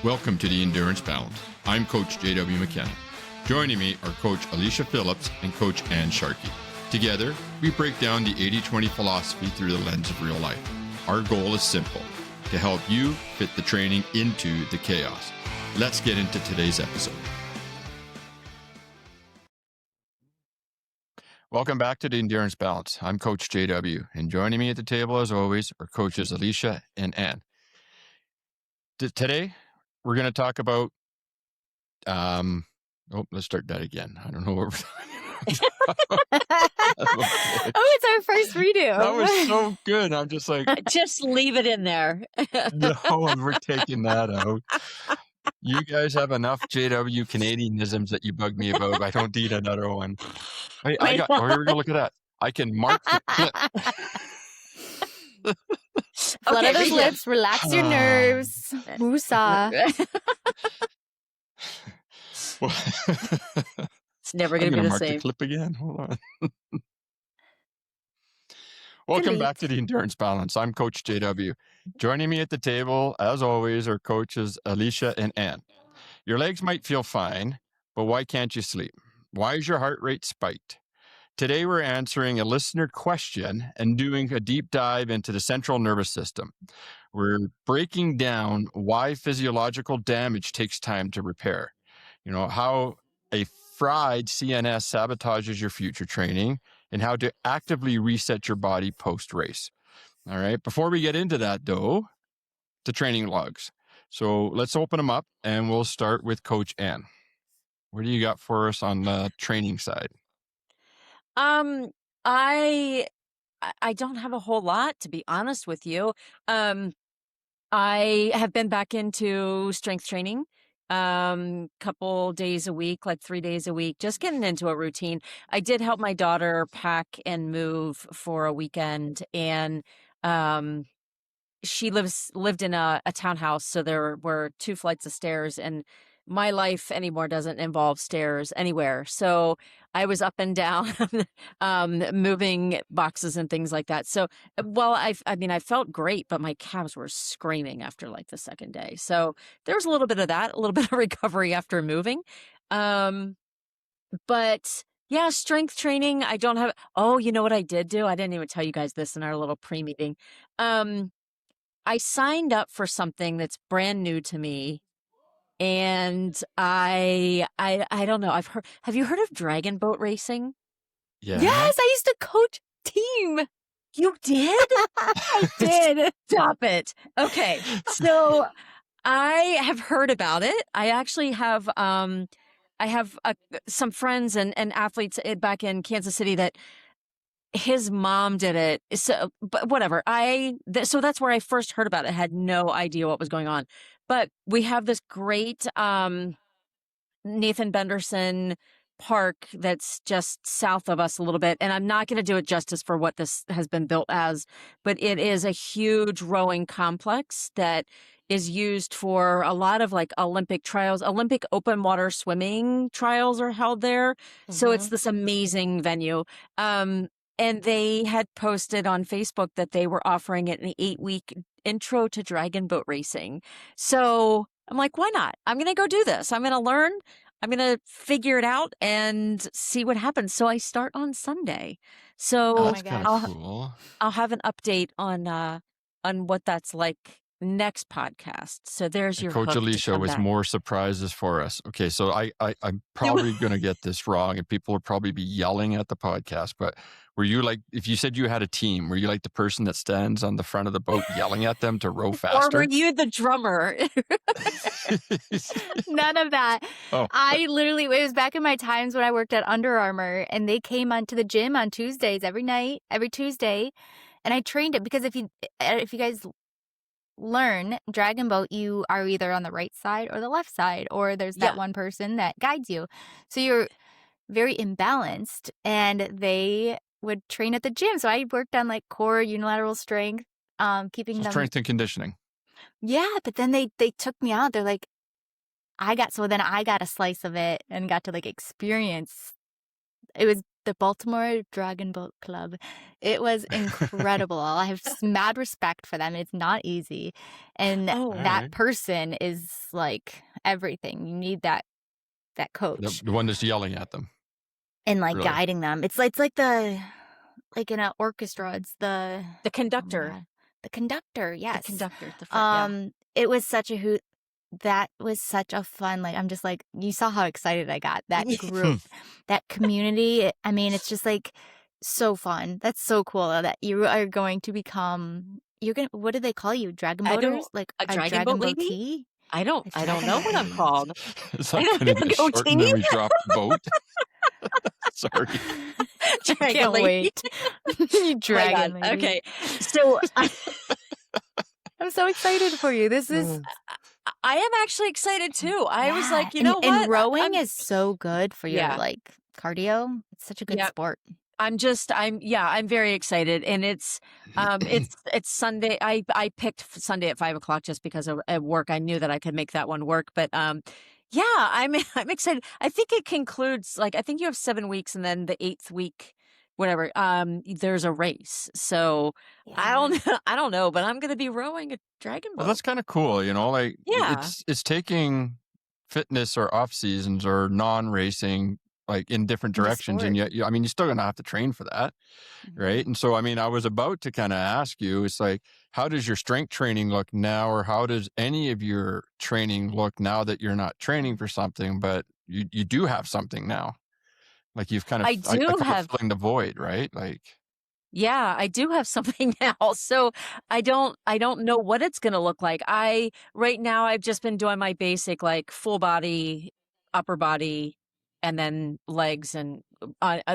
Welcome to the Endurance Balance. I'm Coach J.W. McKenna. Joining me are Coach Alicia Phillips and Coach Ann Sharkey. Together, we break down the 80-20 philosophy through the lens of real life. Our goal is simple, to help you fit the training into the chaos. Let's get into today's episode. Welcome back to the Endurance Balance. I'm Coach J.W. and joining me at the table as always are Coaches Alicia and Ann. Today, we're going to talk about, let's start that again. I don't know what we're talking about. It's our first redo. That was so good. I'm just like, just leave it in there. No, we're taking that out. You guys have enough JW Canadianisms that you bug me about. I don't need another one. Here we go. Look at that. I can mark the clip. Flutter those lips, relax your nerves. Woosah. It's never going to be the mark same. The clip again. Hold on. Welcome back to the Endurance Balance. I'm Coach JW. Joining me at the table, as always, are coaches Alicia and Ann. Your legs might feel fine, but why can't you sleep? Why is your heart rate spiked? Today, we're answering a listener question and doing a deep dive into the central nervous system. We're breaking down why physiological damage takes time to repair. You know, how a fried CNS sabotages your future training and how to actively reset your body post-race. All right. Before we get into that, though, the training logs. So let's open them up and we'll start with Coach Ann. What do you got for us on the training side? I don't have a whole lot, to be honest with you. I have been back into strength training, couple days a week, like 3 days a week, just getting into a routine. I did help my daughter pack and move for a weekend, and she lived in a townhouse, so there were 2 flights of stairs, and my life anymore doesn't involve stairs anywhere. So I was up and down, moving boxes and things like that. So, well, I felt great, but my calves were screaming after like the second day. So there was a little bit of that, a little bit of recovery after moving. But yeah, strength training, I don't have. Oh, you know what I did do? I didn't even tell you guys this in our little pre-meeting. I signed up for something that's brand new to me. And I don't know. Have you heard of dragon boat racing? Yeah. Yes, I used to coach team. You did? I did. Stop it. Okay. So I have heard about it. I actually have, some friends and athletes back in Kansas City that his mom did it. So, but whatever. So that's where I first heard about it. I had no idea what was going on. But we have this great Nathan Benderson park that's just south of us a little bit. And I'm not going to do it justice for what this has been built as, but it is a huge rowing complex that is used for a lot of like Olympic trials. Olympic open water swimming trials are held there. Mm-hmm. So it's this amazing venue. And they had posted on Facebook that they were offering it an 8-week intro to dragon boat racing. So I'm like, why not? I'm going to go do this. I'm going to learn. I'm going to figure it out and see what happens. So I start on Sunday. So that's kind of cool. I'll have an update on what that's like next podcast. So there's your Coach Alicia with more surprises for us. Okay, so I'm probably going to get this wrong and people will probably be yelling at the podcast, but were you like, if you said you had a team, were you like the person that stands on the front of the boat yelling at them to row faster? Or were you the drummer? None of that. Oh. I literally, it was back in my times when I worked at Under Armour, and they came onto the gym on Tuesdays every night, every Tuesday, and I trained it because if you guys learn dragon boat, you are either on the right side or the left side, or there's that one person that guides you. So you're very imbalanced, and they would train at the gym. So I worked on like core, unilateral strength, keeping them strength and conditioning. Yeah, but then they took me out. They're like, then I got a slice of it and got to like experience It was the Baltimore Dragon Boat Club. It was incredible. I have mad respect for them. It's not easy. And Oh, that right. person is like everything. You need that coach The one that's yelling at them. and like Really. guiding them. It's like in an orchestra, it's the oh conductor. my God. The conductor, The yes. conductor at the front. Yeah. It was such a hoot. That was such a fun, like, I'm just like, you saw how excited I got. That group, that community. I mean, it's just like so fun. That's so cool that you are going to become, what do they call you? Dragon I don't boaters? Like a a dragon dragon boat lady? boatee? I don't A dragon know what I'm boatee. called. Is I that don't going to have get a shortened goatee. when we drop the boat? Sorry. Dragon Can't lady. wait. You Oh my dragon God. lady. Okay. So I'm so excited for you. This is I am actually excited too. I was yeah. like, you know what? And rowing is so good for your Yeah. like cardio. It's such a good Yep. sport. I'm very excited, and it's Sunday. I picked Sunday at 5:00 just because of at work. I knew that I could make that one work, but yeah, I'm excited. I think it concludes, like, I think you have 7 weeks, and then the 8th week, whatever, there's a race. So I don't know, but I'm gonna be rowing a dragon boat. Well, that's kind of cool, like Yeah. it's taking fitness or off seasons or non-racing like in different Into directions, and sport. yet, I mean, you're still gonna have to train for that, right? And so, I mean, I was about to kind of ask you, it's like, how does your strength training look now, or how does any of your training look now that you're not training for something, but you do have something now? Like you've kind of, I I do call it have filling the void, right? Like, Yeah, I do have something now. So I don't know what it's going to look like. Right now I've just been doing my basic, like, full body, upper body, and then legs, and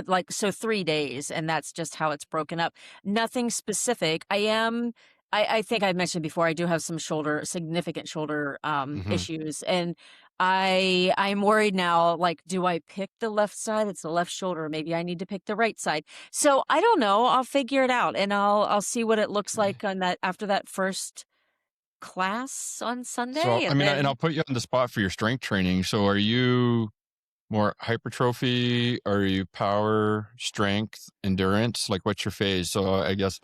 like, so 3 days, and that's just how it's broken up. Nothing specific. I think I mentioned before, I do have some significant shoulder mhm. issues, and I'm worried now, like, do I pick the left side? It's the left shoulder. Maybe I need to pick the right side. So I don't know. I'll figure it out, and I'll see what it looks like on that after that first class on Sunday, So, I and mean, and then I'll put you on the spot for your strength training. So are you more hypertrophy? Are you power, strength, endurance? Like, what's your phase? So I guess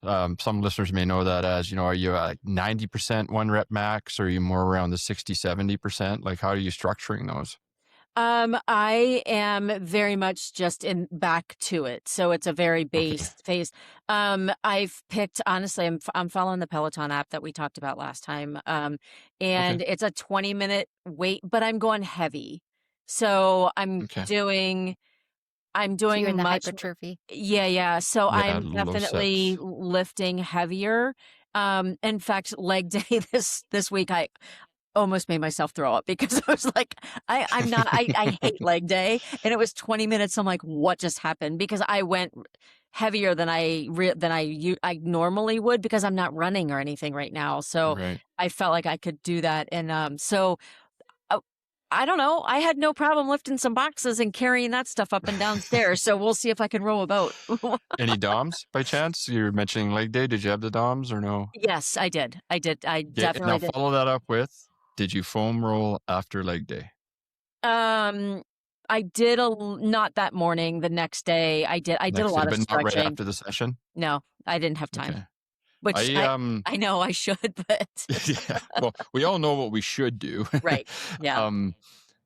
some listeners may know that as, are you at like 90% one rep max? Or are you more around the 60, 70%? Like, how are you structuring those? I am very much just in back to it. So it's a very Okay. base phase. I've picked, honestly, I'm following the Peloton app that we talked about last time. And it's a 20-minute wait, but I'm going heavy. So I'm Okay. doing So you're in the much. hypertrophy. Yeah. So Yeah, I'm low definitely sets. lifting heavier. In fact, leg day this week, I almost made myself throw up because I was like, I hate leg day, and it was 20 minutes. I'm like, what just happened? Because I went heavier than I normally would, because I'm not running or anything right now. So Right. I felt like I could do that, and so I don't know. I had no problem lifting some boxes and carrying that stuff up and downstairs. So we'll see if I can row a boat. Any DOMs by chance? You're mentioning leg day. Did you have the DOMs or no? Yes, I did. I Now definitely did. follow that up with, did you foam roll after leg day? I did not that morning. The next day, I did a Next day, lot of but not right stretching. after the session? No, I didn't have time. Okay. Which I know I should, but yeah, well, we all know what we should do. right. Yeah.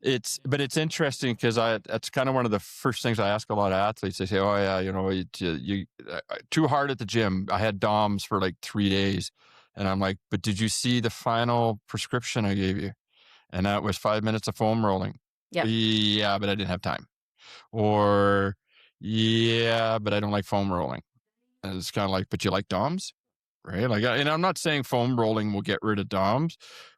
But it's interesting because that's kind of one of the first things I ask a lot of athletes. They say, "Oh yeah, you too hard at the gym. I had DOMs for like 3 days," and I'm like, "But did you see the final prescription I gave you?" And that was 5 minutes of foam rolling. Yep. Yeah, but I didn't have time. Or yeah, but I don't like foam rolling. And it's kind of like, but you like DOMs? Right? Like, and I'm not saying foam rolling will get rid of DOMs,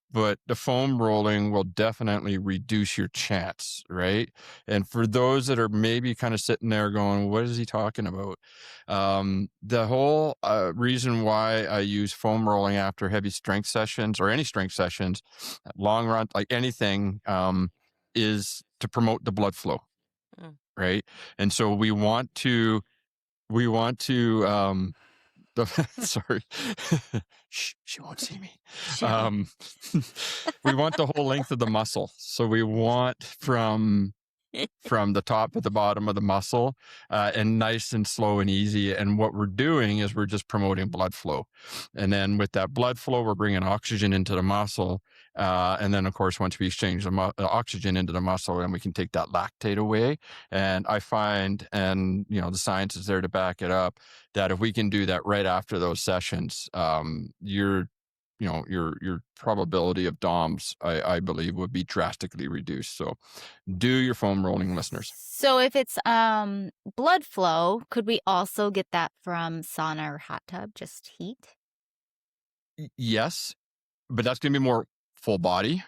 but the foam rolling will definitely reduce your chance, right? And for those that are maybe kind of sitting there going, what is he talking about? The whole reason why I use foam rolling after heavy strength sessions or any strength sessions, long run, like anything, is to promote the blood flow, right? And so we want to, sorry. Shh, she won't see me. We want the whole length of the muscle. So we want from from the top to the bottom of the muscle, and nice and slow and easy. And what we're doing is we're just promoting blood flow. And then with that blood flow, we're bringing oxygen into the muscle. And then, of course, once we exchange the oxygen into the muscle, then we can take that lactate away. And I find, and the science is there to back it up, that if we can do that right after those sessions, your probability of DOMS, I believe, would be drastically reduced. So do your foam rolling, listeners. So if it's blood flow, could we also get that from sauna or hot tub, just heat? Yes, but that's going to be more full body,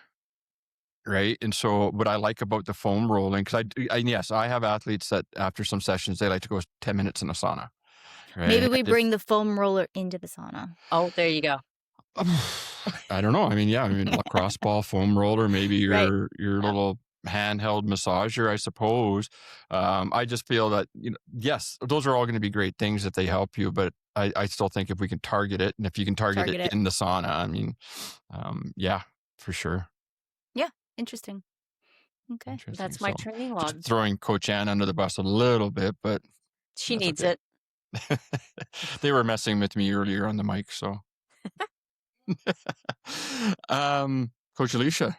right? And so what I like about the foam rolling, because I have athletes that after some sessions, they like to go 10 minutes in a sauna. Right? Maybe we bring the foam roller into the sauna. Oh, there you go. I don't know. I mean, lacrosse ball, foam roller, maybe your little handheld massager, I suppose. I just feel that, yes, those are all going to be great things if they help you, but I still think if we can target it, and if you can target it in the sauna, I mean, yeah, for sure. Yeah, interesting. Okay. That's my training log. Just throwing Coach Ann under the bus a little bit, but she needs it. They were messing with me earlier on the mic, so. Coach Alicia,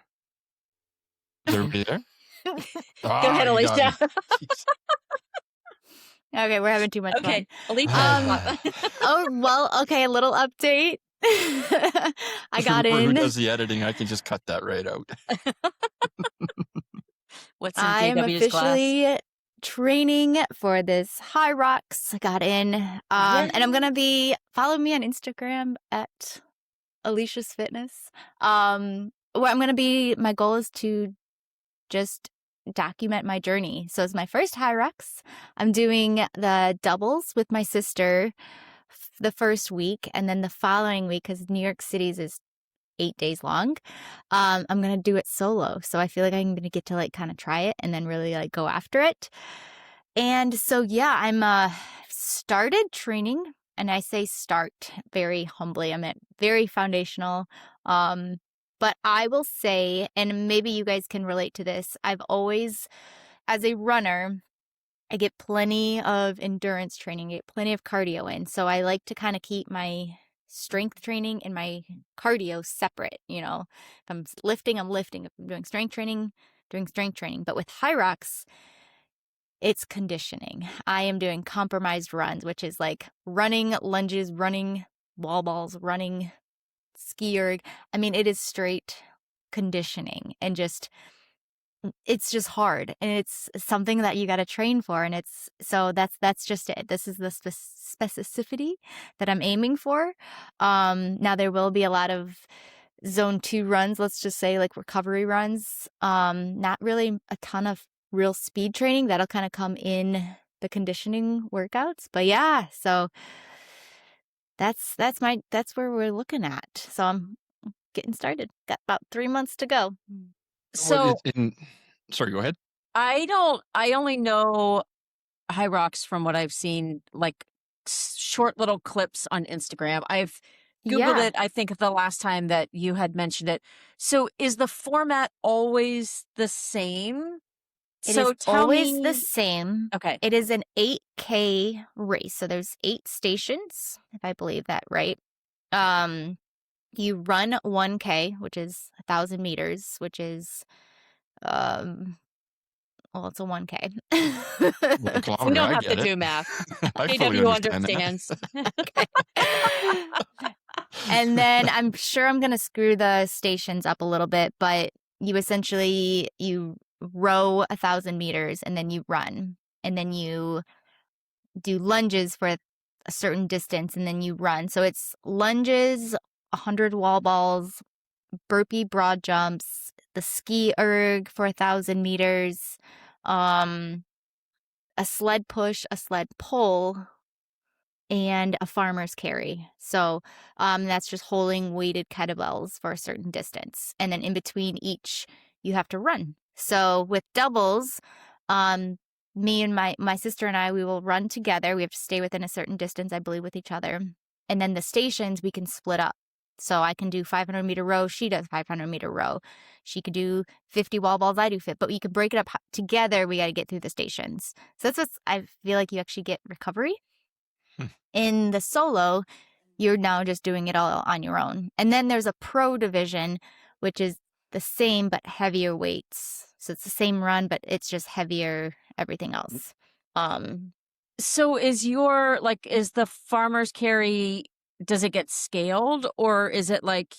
is everybody there? Go ahead, Alicia. Okay, we're having too much fun. Alicia. Okay, a little update. I got Who does the editing? I can just cut that right out. What's in I'm JW's officially class? training for this Hyrox. I got in. And I'm going to be, follow me on Instagram at Alicia's Fitness. Where I'm going to be, my goal is to just document my journey. So it's my first Hyrox. I'm doing the doubles with my sister the first week, and then the following week, because New York City's is 8 days long, I'm going to do it solo. So I feel like I'm going to get to kind of try it and then really go after it. And so, yeah, I'm started training, and I say start very humbly. I'm at very foundational. But I will say, and maybe you guys can relate to this, I've always, as a runner, I get plenty of endurance training, I get plenty of cardio in. So I like to kind of keep my strength training and my cardio separate. If I'm lifting, I'm lifting. If I'm doing strength training, doing strength training. But with Hyrox, it's conditioning. I am doing compromised runs, which is like running lunges, running wall balls, running ski erg. I mean, it is straight conditioning, and it's just hard, and it's something that you got to train for. And that's just it. This is the specificity that I'm aiming for. Now there will be a lot of zone 2 runs, let's just say recovery runs. Not really a ton of real speed training. That'll kind of come in the conditioning workouts. But yeah, so that's where we're looking at. So I'm getting started. Got about 3 months to go. So sorry, go ahead. I only know Hyrox from what I've seen, short little clips on Instagram. I've Googled it, I think, the last time that you had mentioned it. So is the format always the same? It is always the same. Okay. It is an 8K race. So there's 8 stations, if I believe that right. You run 1K, which is 1,000 meters, which is, it's a 1K. We don't have to do math. JW understands. And then I'm sure I'm going to screw the stations up a little bit, but you row 1,000 meters, and then you run, and then you do lunges for a certain distance, and then you run. So it's lunges, 100 wall balls, burpee broad jumps, the ski erg for 1,000 meters, a sled push, a sled pull, and a farmer's carry. So that's just holding weighted kettlebells for a certain distance. And then in between each, you have to run. So with doubles, me and my sister and I, we will run together. We have to stay within a certain distance, I believe, with each other. And then the stations, we can split up. So I can do 500-meter row. She does 500-meter row. She could do 50 wall balls. I do 50. But you can break it up together. We got to get through the stations. So that's what I feel like you actually get recovery. In the solo, you're now just doing it all on your own. And then there's a pro division, which is the same but heavier weights. So it's the same run, but it's just heavier everything else. So is the farmer's carry, does it get scaled, or is it like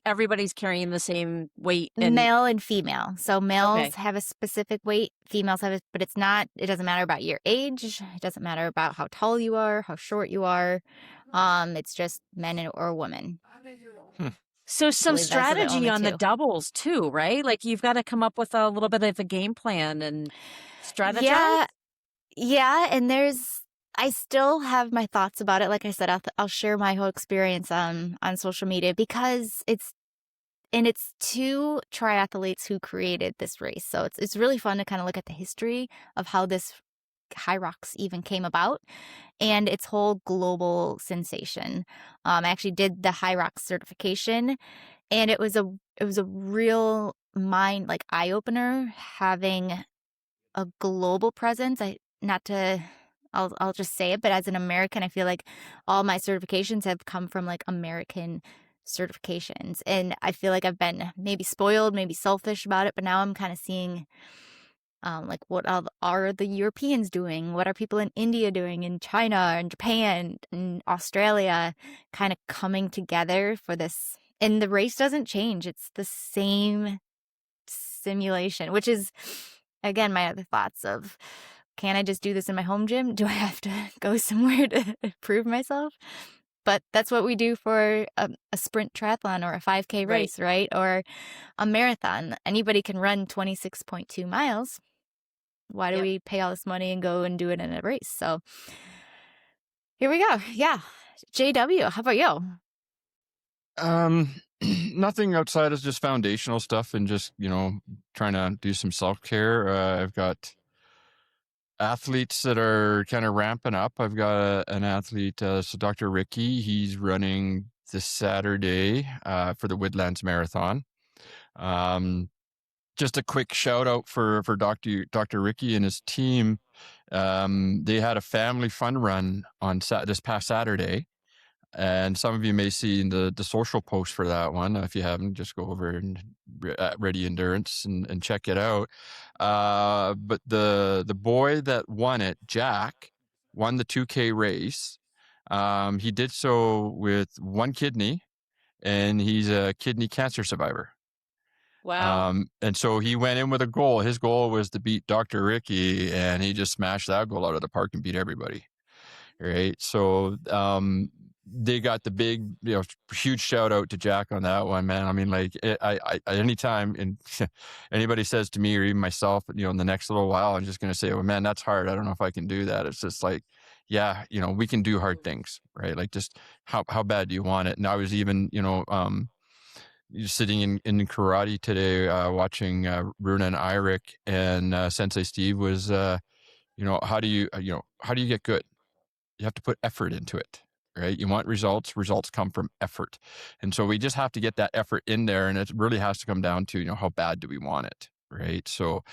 everybody's carrying the same weight? Male and female. So males have a specific weight, females have but it doesn't matter about your age. It doesn't matter about how tall you are, how short you are. It's just men or women. So some strategy on the doubles too, right? Like you've got to come up with a little bit of a game plan and strategize. Yeah. And I still have my thoughts about it. Like I said, I'll share my whole experience on social media because it's two triathletes who created this race. So it's really fun to kind of look at the history of how this Hyrox even came about and its whole global sensation. I actually did the Hyrox certification, and it was a real eye opener having a global presence. I'll just say it, but as an American, I feel like all my certifications have come from American certifications, and I feel like I've been maybe spoiled, maybe selfish about it, but now I'm kind of seeing what are the Europeans doing? What are people in India doing, in China and Japan and Australia, kind of coming together for this? And the race doesn't change. It's the same simulation, which is, again, my other thoughts of, can I just do this in my home gym? Do I have to go somewhere to prove myself? But that's what we do for a sprint triathlon or a 5K race, right? Or a marathon. Anybody can run 26.2 miles. Why do we pay all this money and go and do it in a race? So here we go. Yeah. JW, how about you? Nothing outside of just foundational stuff and just, trying to do some self-care. I've got athletes that are kind of ramping up. I've got an athlete, so Dr. Ricky, he's running this Saturday for the Woodlands Marathon. Just a quick shout out for Dr. Ricky and his team. They had a family fun run on this past Saturday. And some of you may see the social post for that one. If you haven't, just go over and at Ready Endurance and check it out. But the boy that won it, Jack, won the 2K race. He did so with one kidney, and he's a kidney cancer survivor. Wow. And so he went in with a goal. His goal was to beat Dr. Ricky, and he just smashed that goal out of the park and beat everybody. Right. So they got the big, huge shout out to Jack on that one, man. I mean, anytime anybody says to me or even myself, in the next little while, I'm just going to say, oh man, that's hard. I don't know if I can do that. It's just like, yeah, we can do hard things, right? Like just how bad do you want it? And I was even, sitting in karate today, watching Runa and Eirik, and Sensei Steve was, how do you get good? You have to put effort into it, right? You want results. Results come from effort. And so we just have to get that effort in there. And it really has to come down to, how bad do we want it, right? So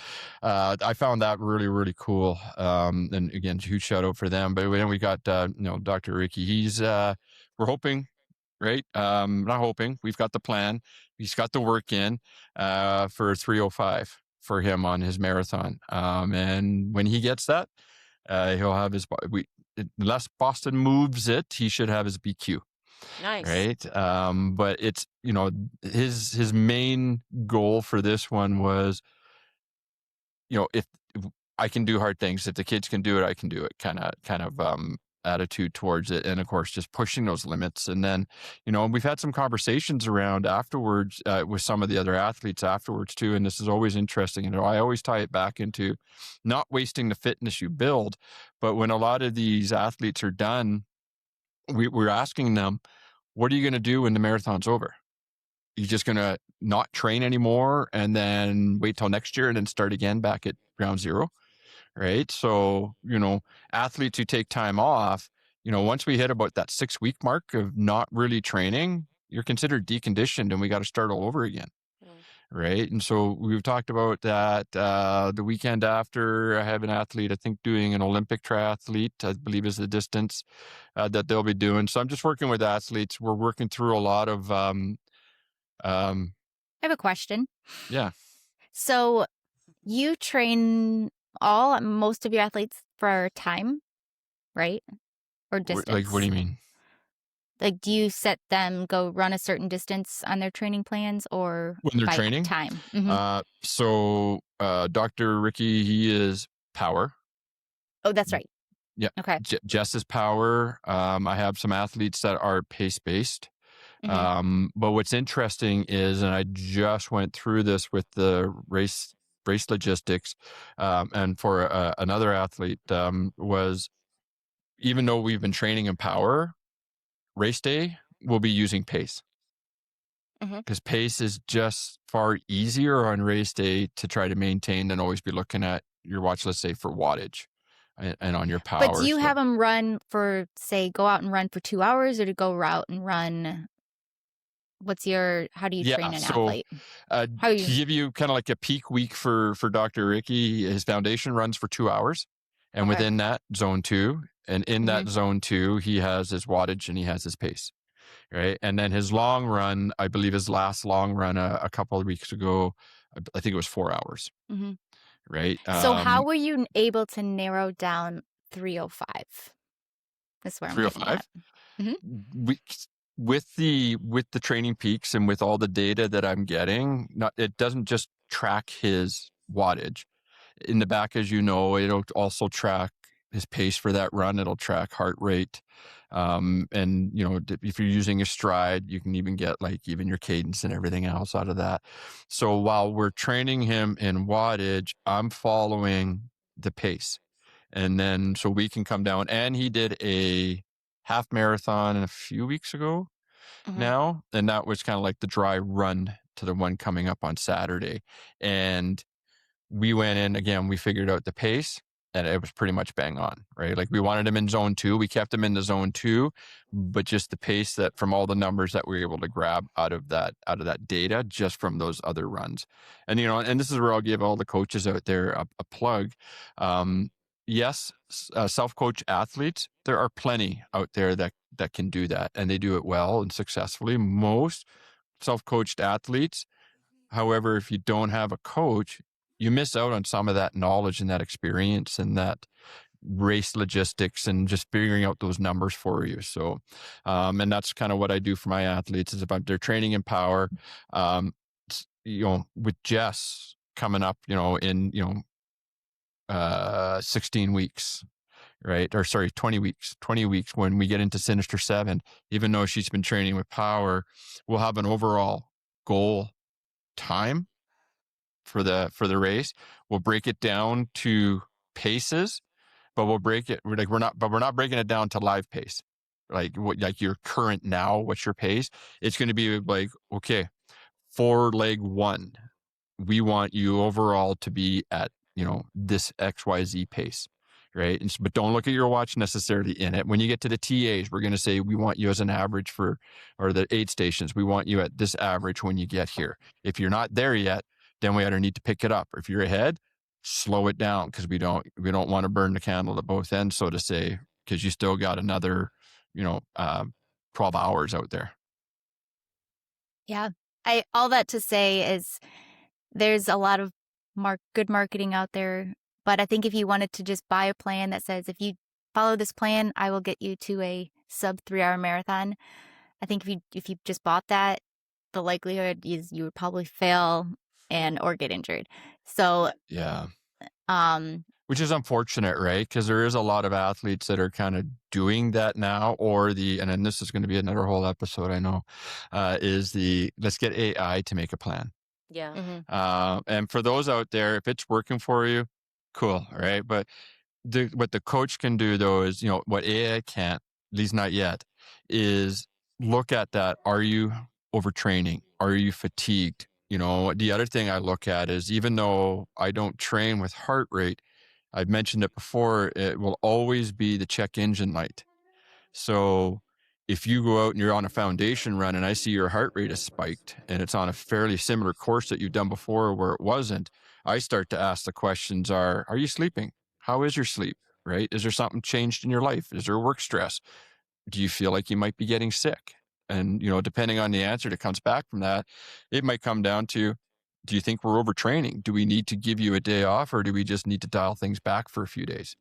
I found that really, really cool. And again, huge shout out for them. But then we got, Dr. Ricky. He's, we're hoping, right? Not hoping. We've got the plan. He's got the work in for 3:05 for him on his marathon. And when he gets that, he'll have unless Boston moves it, he should have his BQ. Nice. Right. But it's, his main goal for this one was, if I can do hard things, if the kids can do it, I can do it kind of attitude towards it. And of course, just pushing those limits. And then, we've had some conversations around afterwards with some of the other athletes afterwards too. And this is always interesting. I always tie it back into not wasting the fitness you build. But when a lot of these athletes are done, we're asking them, what are you going to do when the marathon's over? You're just going to not train anymore and then wait till next year and then start again back at ground zero. Right. So, athletes who take time off, once we hit about that 6-week mark of not really training, you're considered deconditioned and we got to start all over again. Right. And so we've talked about that. The weekend after, I have an athlete, I think, doing an Olympic triathlete, I believe is the distance that they'll be doing. So I'm just working with athletes. We're working through a lot of, I have a question. yeah. So you train most of your athletes for time, right? Or distance? Like, what do you mean? Like, do you set them go run a certain distance on their training plans, or When they're by training? time? So Dr. Ricky, he is power. Oh, that's right. Yeah. Okay. Jess is power. I have some athletes that are pace-based. But what's interesting is, and I just went through this with the race logistics, and for another athlete, was even though we've been training in power, race day we'll be using pace. Because pace is just far easier on race day to try to maintain than always be looking at your watch, let's say, for wattage and on your power. But do you have them run for, say, go out and run for 2 hours, or to go out and run? How do you train an athlete? To give you kind of like a peak week for Dr. Ricky, his foundation runs for 2 hours. And within that, zone 2. And in that zone 2, he has his wattage and he has his pace. Right. And then his long run, I believe his last long run a couple of weeks ago, I think it was 4 hours. Right. So how were you able to narrow down 305? That's where I'm 305? With the training peaks and with all the data that I'm getting, it doesn't just track his wattage. In the back, as you know, it'll also track his pace for that run. It'll track heart rate. And, if you're using a stride, you can even get even your cadence and everything else out of that. So while we're training him in wattage, I'm following the pace. And then so we can come down, and he did a half marathon a few weeks ago now. And that was kind of like the dry run to the one coming up on Saturday. And we went in again, we figured out the pace, and it was pretty much bang on, right? Like we wanted him in zone 2. We kept him in the zone 2, but just the pace that from all the numbers that we were able to grab out of that data, just from those other runs. And, and this is where I'll give all the coaches out there a plug. Yes, self-coach athletes, there are plenty out there that can do that, and they do it well and successfully. Most self-coached athletes, however, if you don't have a coach, you miss out on some of that knowledge and that experience and that race logistics and just figuring out those numbers for you. So, and that's kind of what I do for my athletes, is about their training in power. With Jess coming up, in 16 weeks, right? Or sorry, 20 weeks. 20 weeks when we get into Sinister 7, even though she's been training with power, we'll have an overall goal time for the race. We'll break it down to paces, but we're not breaking it down to live pace. Like your current now, what's your pace? It's going to be like, okay, for leg 1, we want you overall to be at, this XYZ pace. Right. But don't look at your watch necessarily in it. When you get to the TAs, we're going to say we want you as an average or the aid stations. We want you at this average when you get here. If you're not there yet, then we either need to pick it up. If you're ahead, slow it down, because we don't want to burn the candle at both ends, so to say, because you still got another, 12 hours out there. Yeah. All that to say is there's a lot of good marketing out there. But I think if you wanted to just buy a plan that says, if you follow this plan, I will get you to a sub 3-hour marathon. I think if you just bought that, the likelihood is you would probably fail or get injured. So yeah, which is unfortunate, right? Because there is a lot of athletes that are kind of doing that now, and then this is going to be another whole episode, I know, is let's get AI to make a plan. Yeah. And for those out there, if it's working for you, cool, right? But what the coach can do, though, is, what AI can't, at least not yet, is look at that. Are you overtraining? Are you fatigued? The other thing I look at is, even though I don't train with heart rate, I've mentioned it before, it will always be the check engine light. So if you go out and you're on a foundation run and I see your heart rate is spiked and it's on a fairly similar course that you've done before where it wasn't, I start to ask the questions are you sleeping? How is your sleep? Right? Is there something changed in your life? Is there work stress? Do you feel like you might be getting sick? And, depending on the answer that comes back from that, it might come down to, do you think we're overtraining? Do we need to give you a day off, or do we just need to dial things back for a few days?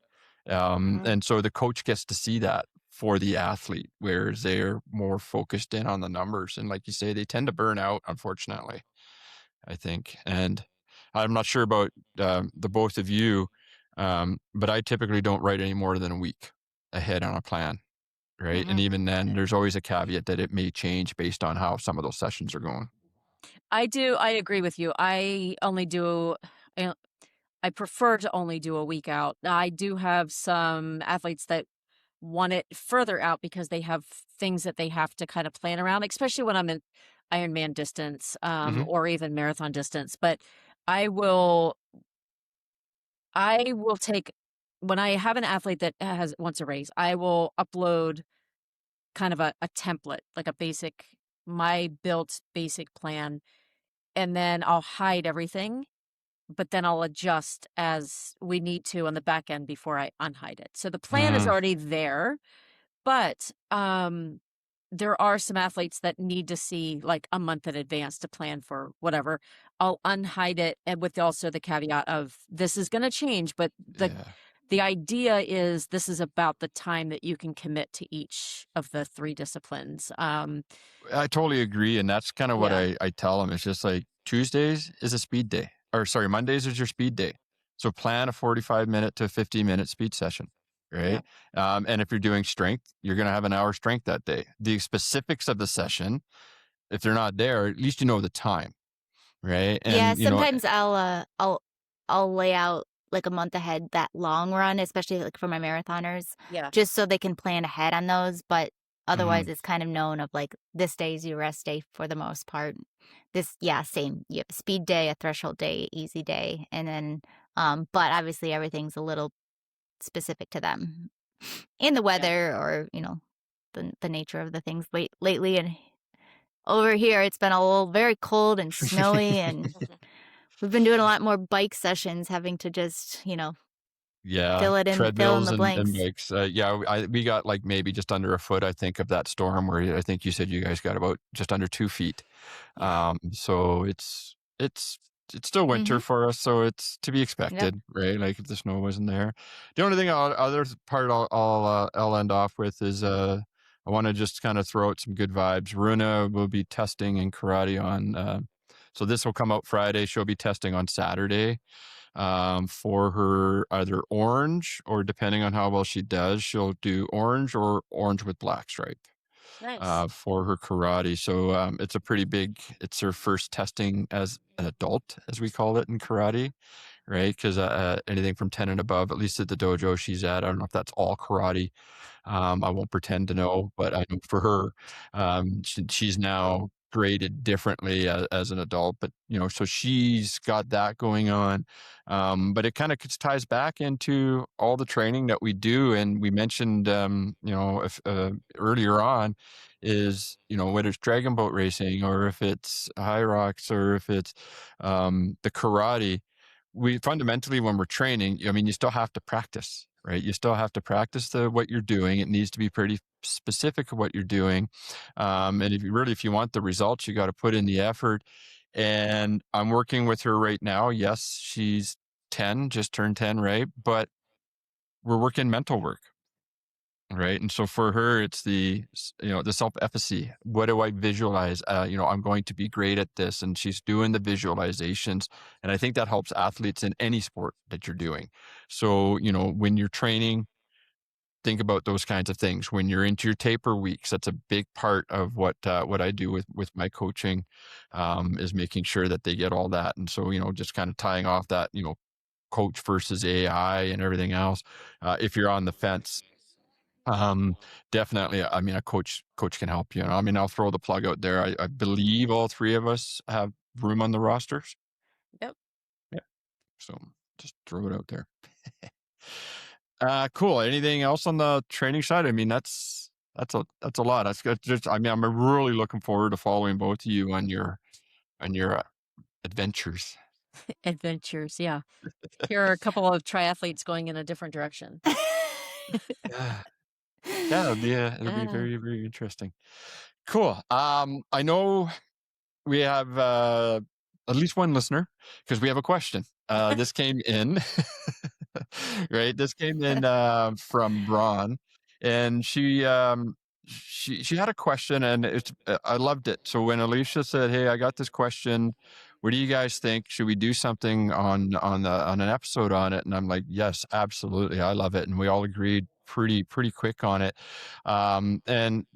Mhm. And so the coach gets to see that for the athlete, whereas they're more focused in on the numbers. And like you say, they tend to burn out, unfortunately, I think. And I'm not sure about the both of you, but I typically don't write any more than a week ahead on a plan. Right. And Mhm. even then, there's always a caveat that it may change based on how some of those sessions are going. I agree with you. I I prefer to only do a week out. I do have some athletes that want it further out because they have things that they have to kind of plan around, especially when I'm in Ironman distance, Hmm. or even marathon distance. But I will I will take when I have an athlete that has wants a race, I will upload kind of a template, like a basic my built basic plan, and then I'll hide everything, but then I'll adjust as we need to on the back end before I unhide it. So the plan is Mm, already there, but there are some athletes that need to see like a month in advance to plan for whatever. I'll unhide it, and with also the caveat of this is going to change, but yeah. the idea is this is about the time that you can commit to each of the three disciplines. I totally agree. And that's kind of what Yeah, I tell them. It's just like Tuesdays is a speed day, or sorry, Mondays is your speed day. So plan a 45-minute to 50-minute speed session. yeah, Right. And if you're doing strength, you're going to have an hour strength that day. The specifics of the session, if they're not there, at least you know the time. Right. Yeah, And, sometimes I'll lay out like a month ahead that long run, especially like for my marathoners, yeah. just so they can plan ahead on those. But otherwise, mhm, it's kind of known of like this day's your rest day for the most part. Yeah, same. You have a speed day, a threshold day, easy day, and then, but obviously everything's a little specific to them and the Yeah. weather or the nature of the things. Lately, and over here, it's been a little very cold and snowy and. We've been doing a lot more bike sessions, having to just, Yeah, fill in treadmills the and blanks. bikes. Yeah, we got like maybe just under a foot, I think, of that storm where I think you said you guys got about just under 2 feet. Yeah. So it's still winter Mhm. for us, so it's to be Yep. expected, right? Like if the snow wasn't there. The only thing I'll end off with is I want to just kind of throw out some good vibes. Runa will be testing in karate on. So this will come out Friday. She'll be testing on Saturday for her either orange or depending on how well she does, she'll do orange or orange with black stripe Nice. for her karate. So it's her first testing as an adult, as we call it in karate, right? Because anything from 10 and above, at least at the dojo she's at, I don't know if that's all karate. I won't pretend to know, but I know for her, she's now graded differently as an adult. But so she's got that going on. But it kind of ties back into all the training that we do, and we mentioned, if earlier on, is whether it's dragon boat racing or if it's Hyrox or if it's the karate, we fundamentally when we're training, I mean, you still have to practice, right? You still have to practice what you're doing. It needs to be pretty specific of what you're doing. And if you want the results, you got to put in the effort. And I'm working with her right now. Yes, she's 10, just turned 10, right? But we're working mental work. Right. And so for her, it's the self-efficacy. What do I visualize? I'm going to be great at this. And she's doing the visualizations. And I think that helps athletes in any sport that you're doing. So, when you're training, think about those kinds of things. When you're into your taper weeks, that's a big part of what I do with my coaching, is making sure that they get all that. And so, just kind of tying off that, coach versus AI and everything else. If you're on the fence, definitely. I mean, a coach can help you. I mean, I'll throw the plug out there. I believe all three of us have room on the rosters. Yep. Yeah. So just throw it out there. Cool. Anything else on the training side? I mean, That's a lot. That's good. Just, I mean, I'm really looking forward to following both of you on your adventures. Adventures, yeah. Here are a couple of triathletes going in a different direction. Yeah. Yeah, it'll be Ah. very, very interesting. Cool. I know we have at least one listener because we have a question. This came in, right? This came in from Bron, and she had a question, and I loved it. So when Alicia said, "Hey, I got this question. What do you guys think? Should we do something on an episode on it?" And I'm like, "Yes, absolutely. I love it." And we all agreed pretty quick on it. And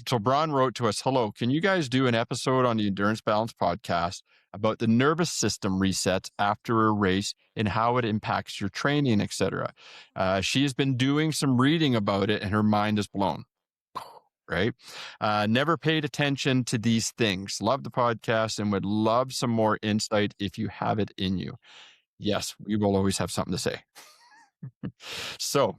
so Bron wrote to us, "Hello, can you guys do an episode on the Endurance Balance podcast about the nervous system resets after a race and how it impacts your training, etc." She has been doing some reading about it, and her mind is blown. Right? Never paid attention to these things. Love the podcast and would love some more insight if you have it in you. Yes, we will always have something to say. So,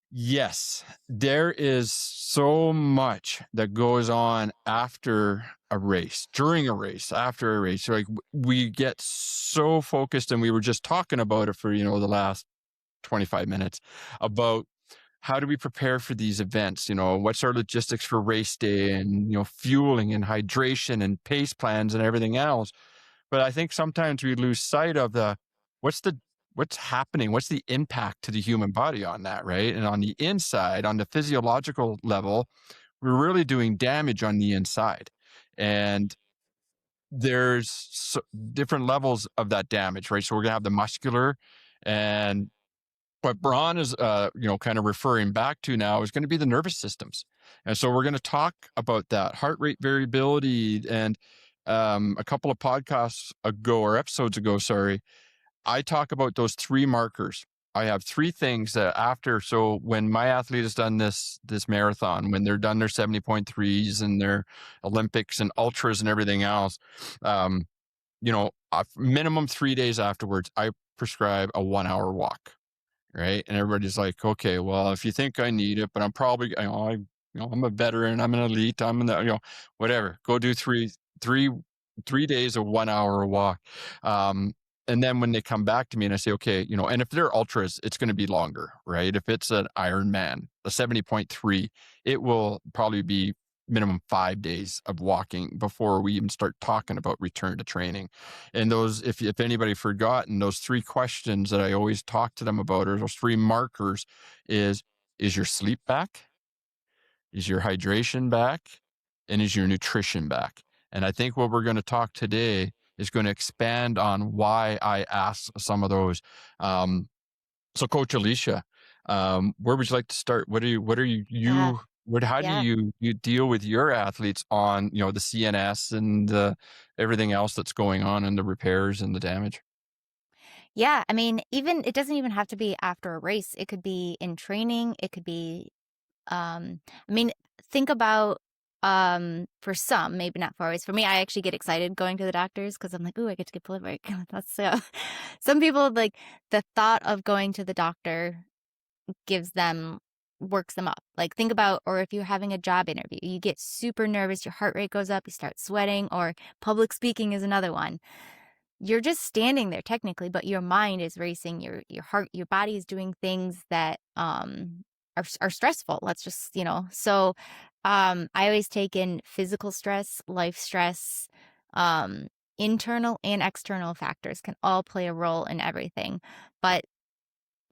yes, there is so much that goes on after a race, during a race, after a race. Like we get so focused, and we were just talking about it for, the last 25 minutes about how do we prepare for these events? What's our logistics for race day, and, fueling and hydration and pace plans and everything else. But I think sometimes we lose sight of what's the, what's happening? What's the impact to the human body on that, right? And on the inside, on the physiological level, we're really doing damage on the inside. And there's different levels of that damage, right? So we're going to have the muscular, and what Bron is, kind of referring back to now is going to be the nervous systems. And so we're going to talk about that heart rate variability. And a couple of podcasts ago, or episodes ago, sorry, I talk about those three markers. I have three things that after, so when my athlete has done this marathon, when they're done their 70.3s and their Olympics and ultras and everything else, minimum 3 days afterwards, I prescribe a 1 hour walk. Right. And everybody's like, okay, well, if you think I need it, but I'm probably, I'm a veteran, I'm an elite, I'm in the, whatever, go do three days of 1 hour walk. And then when they come back to me and I say, okay, and if they're ultras, it's going to be longer, right? If it's an Ironman, a 70.3, it will probably be minimum 5 days of walking before we even start talking about return to training. And those, if anybody forgotten, those three questions that I always talk to them about, or those three markers, is your sleep back? Is your hydration back? And is your nutrition back? And I think what we're going to talk today is going to expand on why I asked some of those. So Coach Alicia, where would you like to start? How do you deal with your athletes on, the CNS and everything else that's going on and the repairs and the damage? Yeah, I mean, it doesn't even have to be after a race. It could be in training. It could be, think about, for some, maybe not for always. For me, I actually get excited going to the doctors because I'm like, ooh, I get to get blood work. That's so. Some people, like, the thought of going to the doctor works them up. Like, think about, or if you're having a job interview, you get super nervous, your heart rate goes up, you start sweating, or public speaking is another one. You're just standing there technically, but your mind is racing, your heart, your body is doing things that are stressful. Let's just, so I always take in physical stress, life stress, internal and external factors can all play a role in everything. But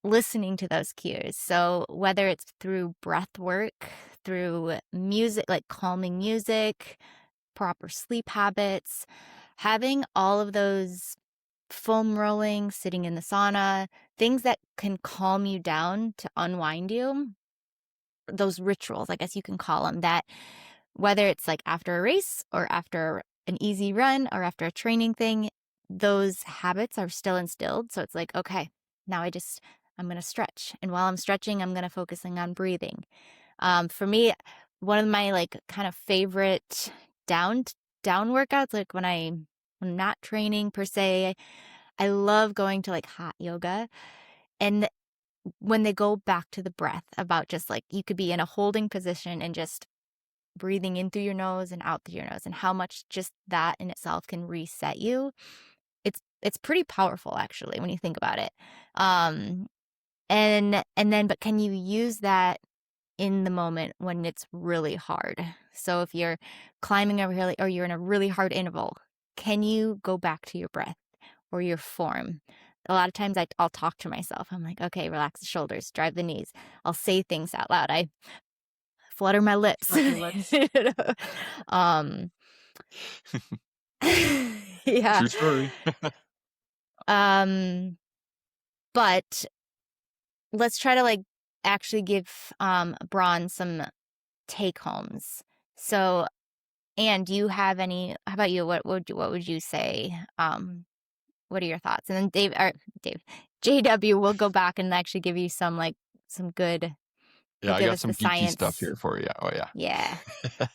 listening to those cues. So whether it's through breath work, through music, like calming music, proper sleep habits, having all of those foam rolling, sitting in the sauna, things that can calm you down to unwind you, those rituals, I guess you can call them, that whether it's like after a race or after an easy run or after a training thing, those habits are still instilled. So it's like, okay, now I'm going to stretch. And while I'm stretching, I'm going to focusing on breathing. For me, one of my like kind of favorite down workouts, like when I'm not training per se, I love going to like hot yoga. And when they go back to the breath, about just like you could be in a holding position and just breathing in through your nose and out through your nose, and how much just that in itself can reset you. It's pretty powerful, actually, when you think about it. And then, but can you use that in the moment when it's really hard? So if you're climbing a really, or you're in a really hard interval, can you go back to your breath or your form? A lot of times I'll talk to myself. I'm like, okay, relax the shoulders, drive the knees. I'll say things out loud. I flutter my lips. Flutter your lips. You know? Yeah. True story. But let's try to like actually give Bron some take homes. So, Anne, do you have any? How about you? What would you say? What are your thoughts? And then JW will go back and actually give you some good. Yeah, I give got us some the geeky science stuff here for you. Oh yeah. Yeah.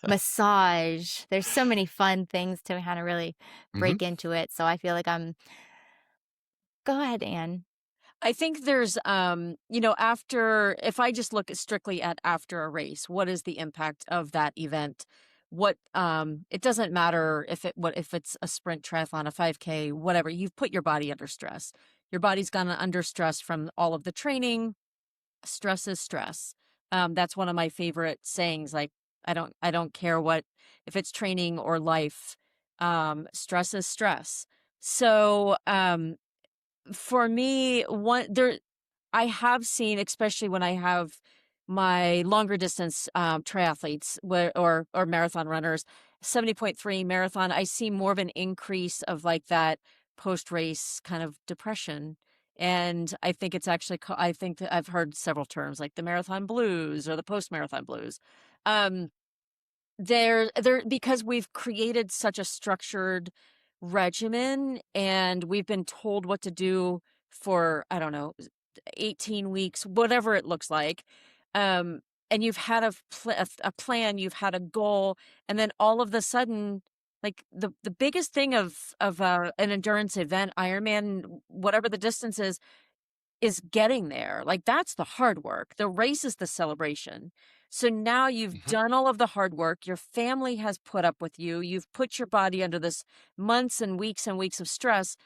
Massage. There's so many fun things to kind of really break into it. So I feel like Go ahead, Anne. I think there's, if I just look strictly at after a race, what is the impact of that event? It doesn't matter if it's a sprint, triathlon, a 5K, whatever. You've put your body under stress. Your body's gone under stress from all of the training. Stress is stress. That's one of my favorite sayings. Like, I don't care if it's training or life. Stress is stress. So, for me, I have seen, especially when I have my longer distance triathletes or marathon runners, 70.3 marathon, I see more of an increase of like that post race kind of depression. And I think it's actually, I think that I've heard several terms like the marathon blues or the post marathon blues. They're because we've created such a structured regimen and we've been told what to do for, I don't know, 18 weeks, whatever it looks like. And you've had a plan, you've had a goal, and then all of the sudden, like the biggest thing of an endurance event, Ironman, whatever the distance is getting there. Like that's the hard work. The race is the celebration. So now you've done all of the hard work. Your family has put up with you. You've put your body under this months and weeks of stress.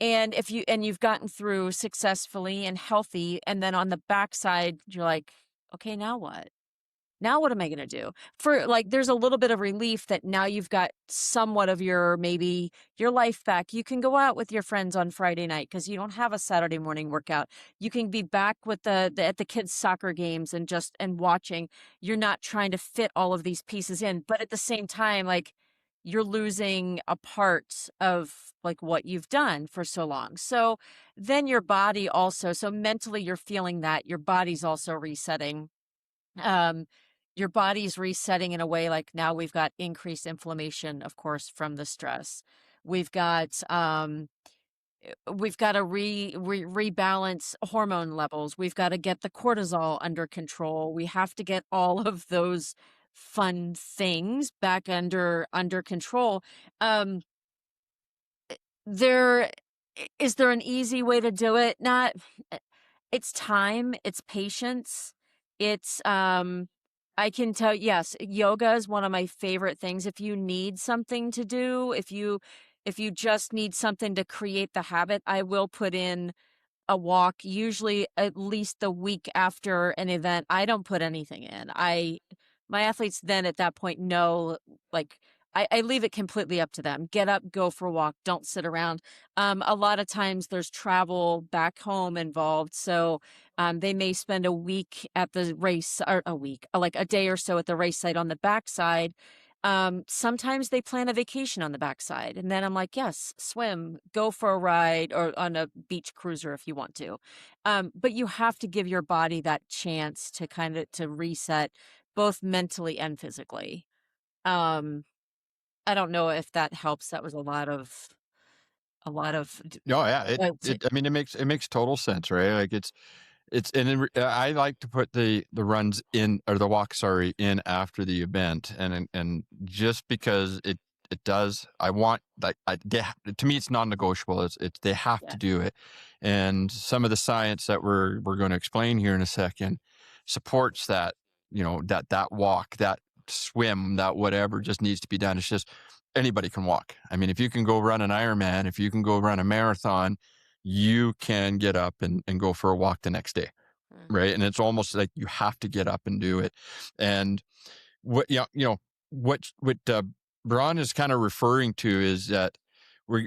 And you've gotten through successfully and healthy. And then on the backside, you're like, okay, now what? Now what am I going to do? There's a little bit of relief that now you've got somewhat of maybe your life back. You can go out with your friends on Friday night because you don't have a Saturday morning workout. You can be back with at the kids' soccer games and watching. You're not trying to fit all of these pieces in, but at the same time, like you're losing a part of like what you've done for so long. So then your body also, so mentally you're feeling that your body's also resetting. Your body's resetting in a way like now we've got increased inflammation, of course, from the stress. We've got to rebalance hormone levels. We've got to get the cortisol under control. We have to get all of those fun things back under control. Is there an easy way to do it? Not. It's time. It's patience. It's I can tell, yes, yoga is one of my favorite things. If you need something to do, if you just need something to create the habit, I will put in a walk, usually at least the week after an event. I don't put anything in. My athletes then at that point know, like, I leave it completely up to them. Get up, go for a walk, don't sit around. A lot of times there's travel back home involved. So they may spend a week at the race, or like a day or so at the race site on the backside. Sometimes they plan a vacation on the backside. And then I'm like, yes, swim, go for a ride or on a beach cruiser if you want to. But you have to give your body that chance to to reset both mentally and physically. I don't know if that helps. That was a lot of. Oh yeah, I mean, it makes total sense, right? Like I like to put the runs in, or the walk, sorry, in after the event, and just because it does, I want, like, to me it's non-negotiable. It's they have to do it, And some of the science that we're going to explain here in a second supports that, that walk, that swim, that whatever just needs to be done. It's just anybody can walk. I mean, if you can go run an Ironman, if you can go run a marathon, you can get up and go for a walk the next day. Right. And it's almost like you have to get up and do it. And what Bron is kind of referring to is that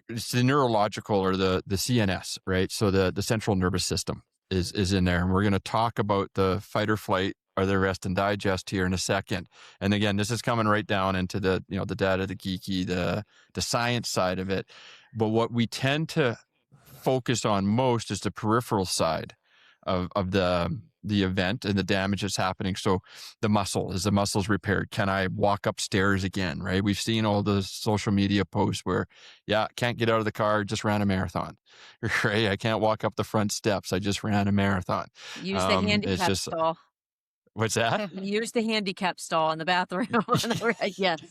it's the neurological or the CNS, right? So the central nervous system is in there. And we're going to talk about the fight or flight or the rest and digest here in a second. And again, this is coming right down into the, the data, the geeky, the science side of it. But what we tend to focus on most is the peripheral side of the event and the damage that's happening. So the muscle, is the muscles repaired? Can I walk upstairs again? Right. We've seen all the social media posts where, can't get out of the car, just ran a marathon. Right. I can't walk up the front steps. I just ran a marathon. Use the handicap stall. What's that? Use the handicap stall in the bathroom. Yes.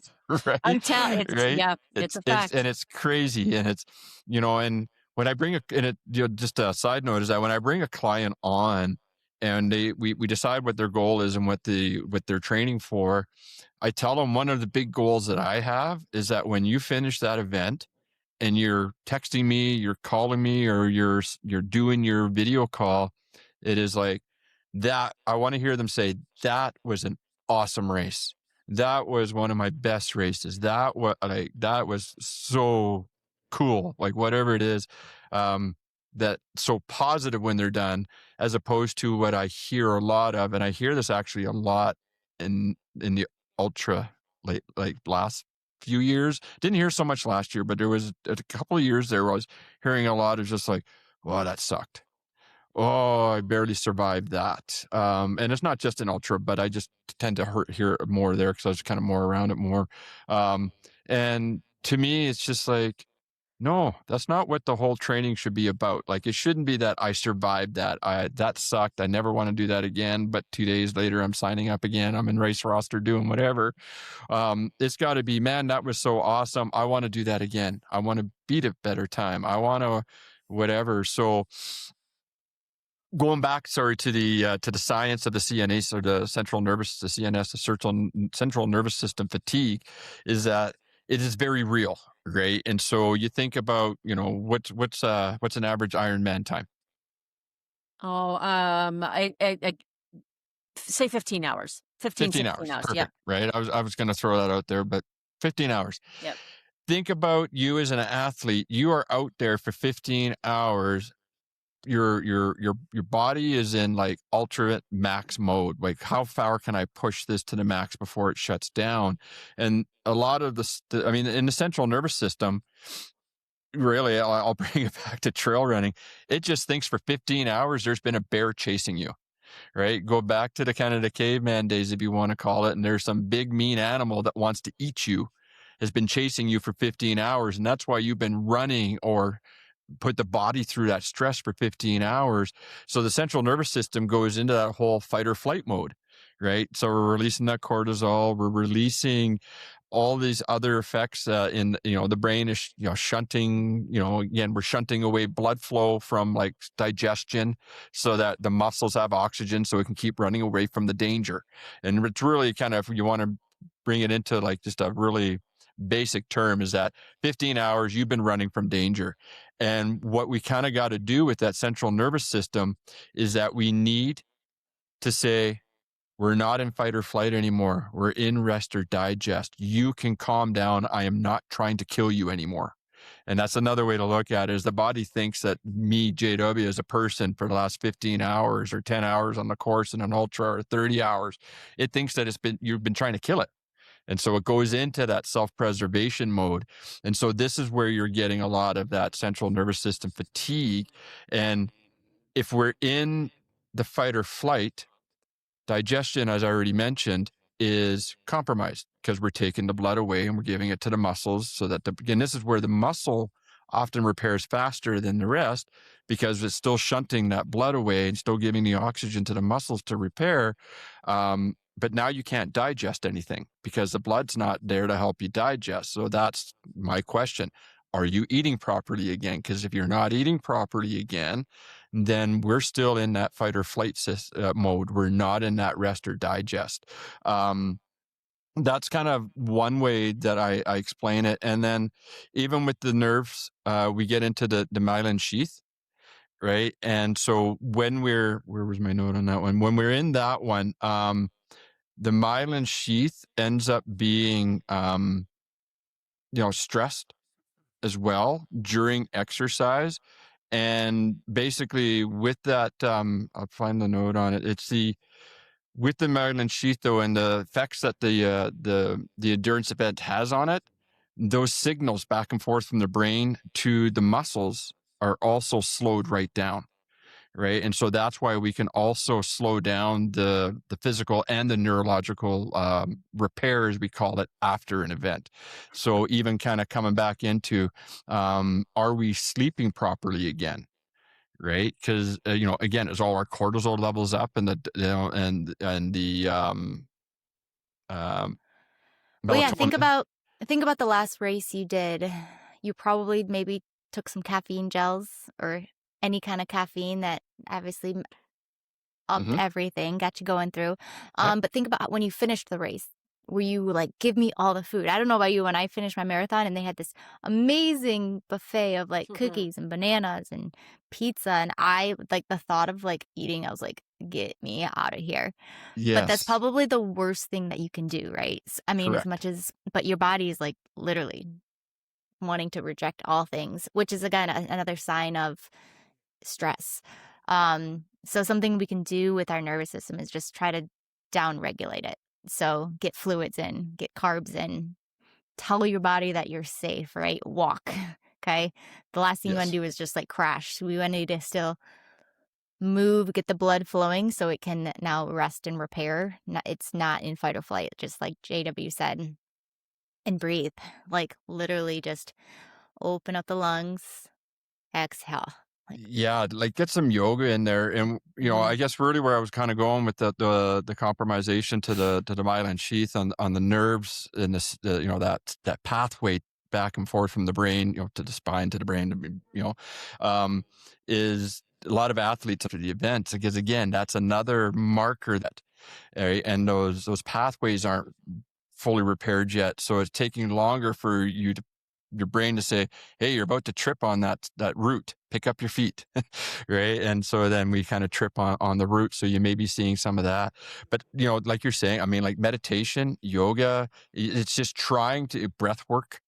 Right. I'm telling you, right? Yeah, it's a fact. And it's crazy. And it's, and when I bring just a side note is that when I bring a client on and we decide what their goal is and what they're training for, I tell them one of the big goals that I have is that when you finish that event and you're texting me, you're calling me, or you're doing your video call, it is like that. I want to hear them say, that was an awesome race. That was one of my best races. That was so cool. Like whatever it is, that so positive when they're done, as opposed to what I hear a lot of, and I hear this actually a lot in the ultra like last few years. Didn't hear so much last year, but there was a couple of years there where I was hearing a lot of just like, "Wow, that sucked. Oh, I barely survived that." And it's not just an ultra, but I just tend to hear it more there because I was kind of more around it more. And to me, it's just like, no, that's not what the whole training should be about. Like, it shouldn't be that I survived that. That sucked. I never want to do that again. But 2 days later, I'm signing up again. I'm in race roster doing whatever. It's got to be, man, that was so awesome. I want to do that again. I want to beat a better time. I want to whatever. So going back, to the science of the CNS or the CNS, the central nervous system fatigue, is that it is very real, right? And so you think about, what's an average Ironman time? Oh, I say 15 hours. 15 hours. hours. Perfect, Yeah. right? I was going to throw that out there, but 15 hours. Yep. Think about you as an athlete. You are out there for 15 hours. Your body is in like ultimate max mode. Like, how far can I push this to the max before it shuts down? And a lot of in the central nervous system, really, I'll bring it back to trail running. It just thinks for 15 hours, there's been a bear chasing you, right? Go back to the kind of the caveman days, if you want to call it. And there's some big mean animal that wants to eat you, has been chasing you for 15 hours. And that's why you've been running or put the body through that stress for 15 hours. So the central nervous system goes into that whole fight or flight mode, right? So we're releasing that cortisol, we're releasing all these other effects in, the brain is, shunting, again, we're shunting away blood flow from like digestion so that the muscles have oxygen so it can keep running away from the danger. And it's really kind of, if you want to bring it into like just a really basic term, is that 15 hours you've been running from danger. And what we kind of got to do with that central nervous system is that we need to say, we're not in fight or flight anymore. We're in rest or digest. You can calm down. I am not trying to kill you anymore. And that's another way to look at it, is the body thinks that me, JW, as a person for the last 15 hours or 10 hours on the course in an ultra or 30 hours, it thinks that you've been trying to kill it. And so it goes into that self-preservation mode. And so this is where you're getting a lot of that central nervous system fatigue. And if we're in the fight or flight, digestion, as I already mentioned, is compromised because we're taking the blood away and we're giving it to the muscles so that again, this is where the muscle often repairs faster than the rest because it's still shunting that blood away and still giving the oxygen to the muscles to repair. But now you can't digest anything because the blood's not there to help you digest. So that's my question. are you eating properly again? Because if you're not eating properly again, then we're still in that fight or flight mode. We're not in that rest or digest. That's kind of one way that I explain it. And then even with the nerves, we get into the myelin sheath, right? And so when where was my note on that one? When we're in that one, the myelin sheath ends up being, stressed as well during exercise. And basically with that, I'll find the note on it. It's with the myelin sheath though, and the effects that the endurance event has on it, those signals back and forth from the brain to the muscles are also slowed right down. Right. And so that's why we can also slow down the physical and the neurological repair, as we call it, after an event. So even kind of coming back into, are we sleeping properly again? Right. Because, again, as all our cortisol levels up and the Well, yeah, melatonin. think about the last race you did. You probably maybe took some caffeine gels or any kind of caffeine that obviously upped Mhm. everything, got you going through. Yep. But think about when you finished the race. Were you like, give me all the food? I don't know about you. When I finished my marathon and they had this amazing buffet of like cookies and bananas and pizza, and I like the thought of like eating, I was like, get me out of here. But that's Yes. probably the worst thing that you can do, right? I mean, as much Correct. as, but your body is like literally wanting to reject all things, which is again another sign of stress. So something we can do with our nervous system is just try to down regulate it. So get fluids in, get carbs in, tell your body that you're safe, right? Walk. Okay. The last thing you want to Yes. do is just like crash. We want to still move, get the blood flowing so it can now rest and repair. It's not in fight or flight, just like JW said, and breathe. Like literally just open up the lungs, exhale. Like, Yeah, like get some yoga in there. And I mhm. guess really where I was kind of going with the compromisation to the myelin sheath on the nerves and this that pathway back and forth from the brain, to the spine, to the brain, is a lot of athletes after the events, because again, that's another marker that, and those pathways aren't fully repaired yet. So it's taking longer for your brain to say, hey, you're about to trip on that root, pick up your feet. Right. And so then we kind of trip on the root. So you may be seeing some of that. But, like you're saying, I mean, like meditation, yoga, it's just trying to breath work,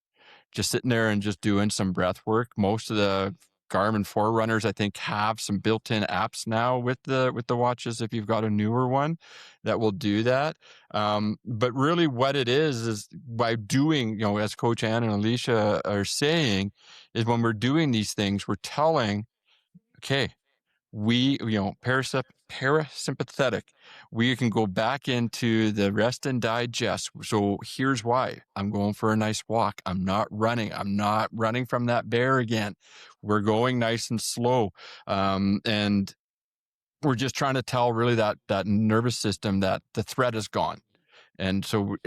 just sitting there and just doing some breath work. Most of the Garmin Forerunners, I think, have some built-in apps now with the watches, if you've got a newer one, that will do that. But really what it is by doing, as Coach Ann and Alicia are saying, is when we're doing these things, we're telling, okay, we, parasympathetic, we can go back into the rest and digest. So here's why: I'm going for a nice walk. I'm not running from that bear again. We're going nice and slow. And we're just trying to tell really that nervous system that the threat is gone. And so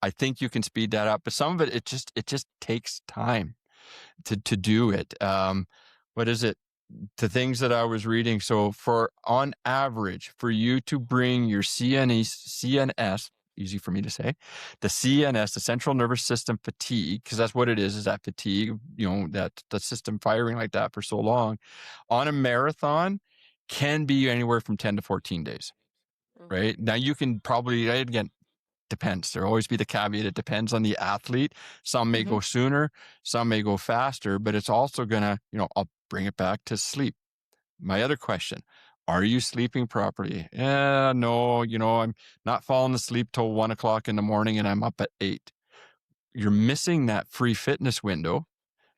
I think you can speed that up, but some of it just takes time to do it. What is it? The things that I was reading. So on average, for you to bring your CNS, easy for me to say, the CNS, the central nervous system fatigue, because that's what it is that fatigue, that the system firing like that for so long on a marathon can be anywhere from 10 to 14 days. Right. Now you can probably, again, depends. There'll always be the caveat. It depends on the athlete. Some may Mhm. go sooner, some may go faster, but it's also going to, I'll bring it back to sleep. My other question: are you sleeping properly? Yeah, no, I'm not falling asleep till 1 o'clock in the morning and I'm up at 8. You're missing that free fitness window,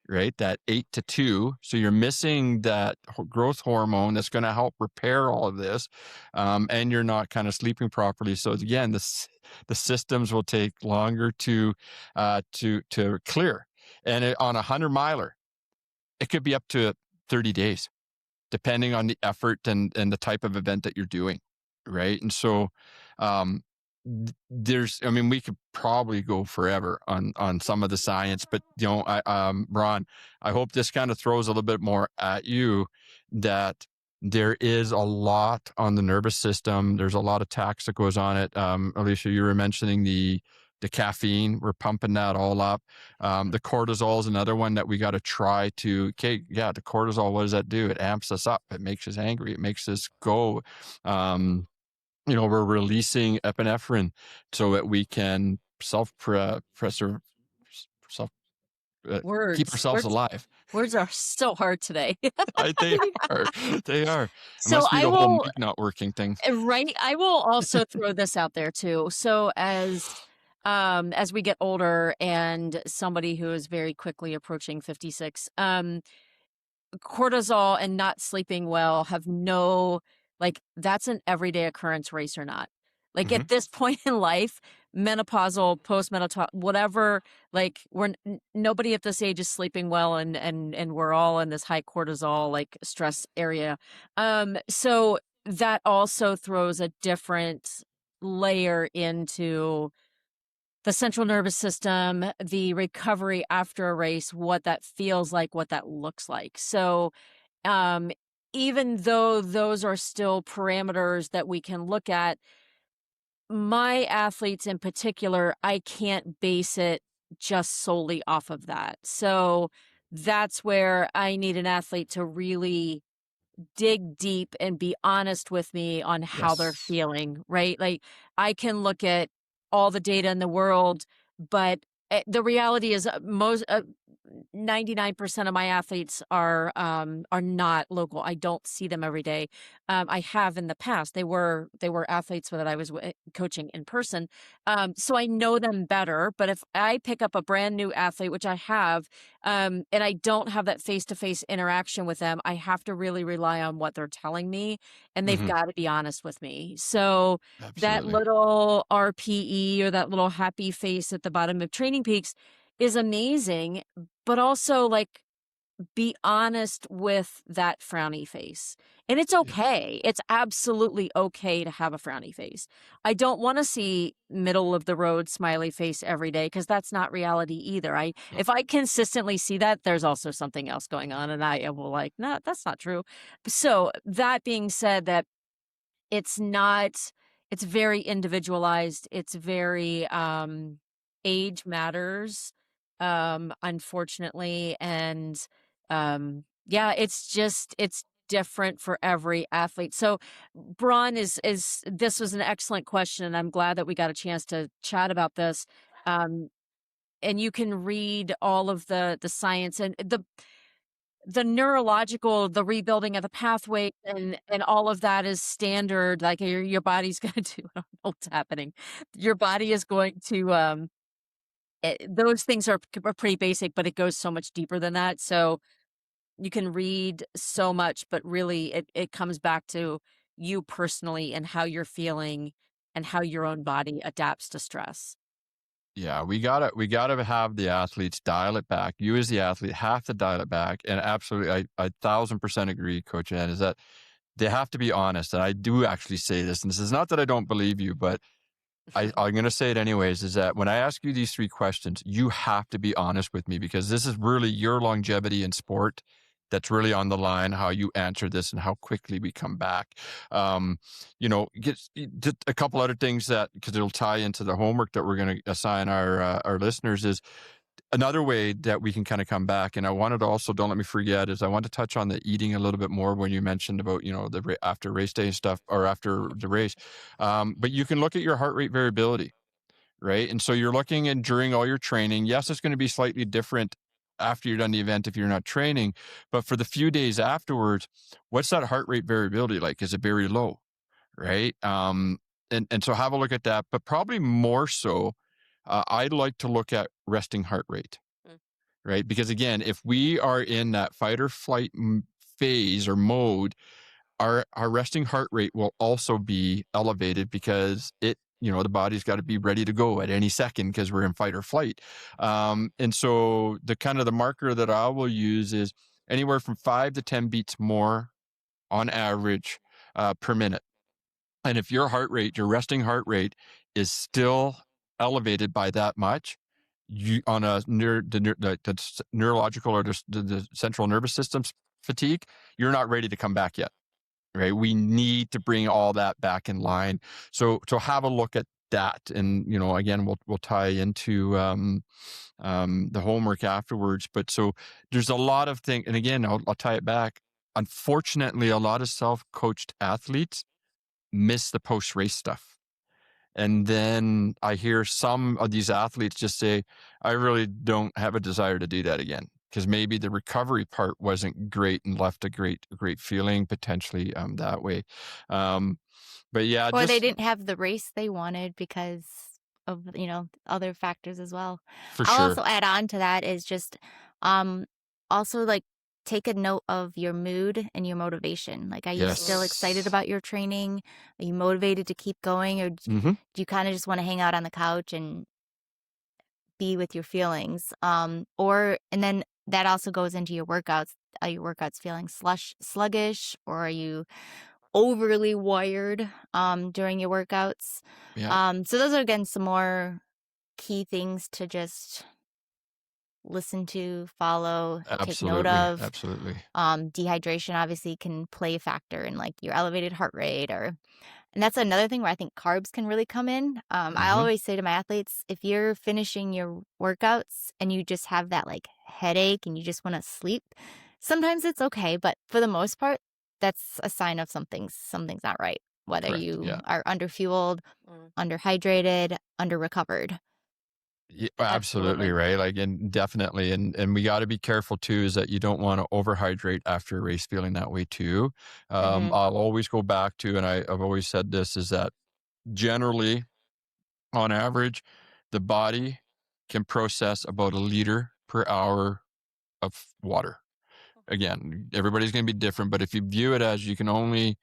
right? That 8 to 2. So you're missing that growth hormone that's going to help repair all of this. And you're not kind of sleeping properly. So again, the systems will take longer to clear. And on a 100-miler, it could be up to 30 days, depending on the effort and the type of event that you're doing. Right. And so, I mean, we could probably go forever on some of the science, but Bron, I hope this kind of throws a little bit more at you, that there is a lot on the nervous system. There's a lot of tax that goes on it. Alicia, you were mentioning the caffeine. We're pumping that all up. The cortisol is another one that we got to try to. Okay, yeah, the cortisol. What does that do? It amps us up. It makes us angry. It makes us go. We're releasing epinephrine so that we can self keep ourselves alive. Words are so hard today. They are. They are. It So must be I the whole will, mic not working thing. right. I will also throw this out there too. So as we get older and somebody who is very quickly approaching 56, cortisol and not sleeping well have that's an everyday occurrence, race or not. Like Mhm. at this point in life, menopausal, postmenopausal, whatever, like nobody at this age is sleeping well, and we're all in this high cortisol like stress area. So that also throws a different layer into the central nervous system, the recovery after a race, what that feels like, what that looks like. So, um, even though those are still parameters that we can look at, my athletes in particular, I can't base it just solely off of that. So that's where I need an athlete to really dig deep and be honest with me on how they're Yes. feeling, right? Like I can look at all the data in the world, but the reality is 99% of my athletes are not local. I don't see them every day. I have in the past. They were athletes that I was coaching in person. So I know them better, but if I pick up a brand new athlete, which I have, and I don't have that face-to-face interaction with them, I have to really rely on what they're telling me, and they've Mhm. got to be honest with me. So that Absolutely. little RPE or that little happy face at the bottom of Training Peaks is amazing, but also like be honest with that frowny face. And it's Yeah. okay. It's absolutely okay to have a frowny face. I don't want to see middle of the road smiley face every day, because that's not reality either. No. If I consistently see that, there's also something else going on, and I will like, no, that's not true. So that being said, that it's not, it's very individualized. It's very age matters, unfortunately. And yeah, it's different for every athlete. So Bron, is this was an excellent question, and I'm glad that we got a chance to chat about this. And you can read all of the science and the neurological, the rebuilding of the pathway, and all of that is standard. Like your body's going to do, I don't know what's happening. Your body is going to, those things are pretty basic, but it goes so much deeper than that. So you can read so much, but really it comes back to you personally and how you're feeling and how your own body adapts to stress. Yeah, we gotta have the athletes dial it back. You as the athlete have to dial it back. And absolutely, I 1,000% agree, Coach Ann, is that they have to be honest. And I do actually say this, and this is not that I don't believe you, but I'm going to say it anyways, is that when I ask you these 3 questions, you have to be honest with me, because this is really your longevity in sport that's really on the line, how you answer this and how quickly we come back. Just a couple other things that, because it'll tie into the homework that we're going to assign our listeners, is another way that we can kind of come back. And I wanted to also, don't let me forget, is I want to touch on the eating a little bit more when you mentioned about, the after race day and stuff, or after the race. But you can look at your heart rate variability, right? And so you're looking and during all your training, yes, it's going to be slightly different after you're done the event if you're not training, but for the few days afterwards, what's that heart rate variability like? Is it very low, right? And so have a look at that, but probably more so, I'd like to look at resting heart rate, Mm. right? Because again, if we are in that fight or flight phase or mode, our resting heart rate will also be elevated, because the body's got to be ready to go at any second because we're in fight or flight. And so the kind of the marker that I will use is anywhere from 5 to 10 beats more on average per minute. And if your resting heart rate is still elevated by that much, you on a the neurological or the central nervous system fatigue, you're not ready to come back yet. Right? We need to bring all that back in line. So have a look at that, and again, we'll tie into the homework afterwards. But so there's a lot of things, and again, I'll tie it back. Unfortunately, a lot of self-coached athletes miss the post-race stuff. And then I hear some of these athletes just say, I really don't have a desire to do that again, because maybe the recovery part wasn't great and left a great feeling potentially that way. But yeah, or they didn't have the race they wanted because of other factors as well. For I'll sure. also add on to that is just also like take a note of your mood and your motivation. Like, are you still excited about your training? Are you motivated to keep going, or do you kind of just want to hang out on the couch and be with your feelings? And then that also goes into your workouts. Are your workouts feeling sluggish, or are you overly wired during your workouts? So those are, again, some more key things to just listen to, follow, take note of. Absolutely. Dehydration obviously can play a factor in like your elevated heart rate, and that's another thing where I think carbs can really come in. I always say to my athletes, if you're finishing your workouts and you just have that like headache and you just want to sleep, sometimes it's okay, but for the most part, that's a sign of something's not right. Whether you are underfueled, underhydrated, under-recovered. Yeah, absolutely right. Like, and definitely, and we got to be careful too, is that you don't want to overhydrate after a race feeling that way too. I'll always go back to, and I've always said this, is that generally, on average, the body can process about 1 liter per hour of water. Again, everybody's going to be different, but if you view it as you can only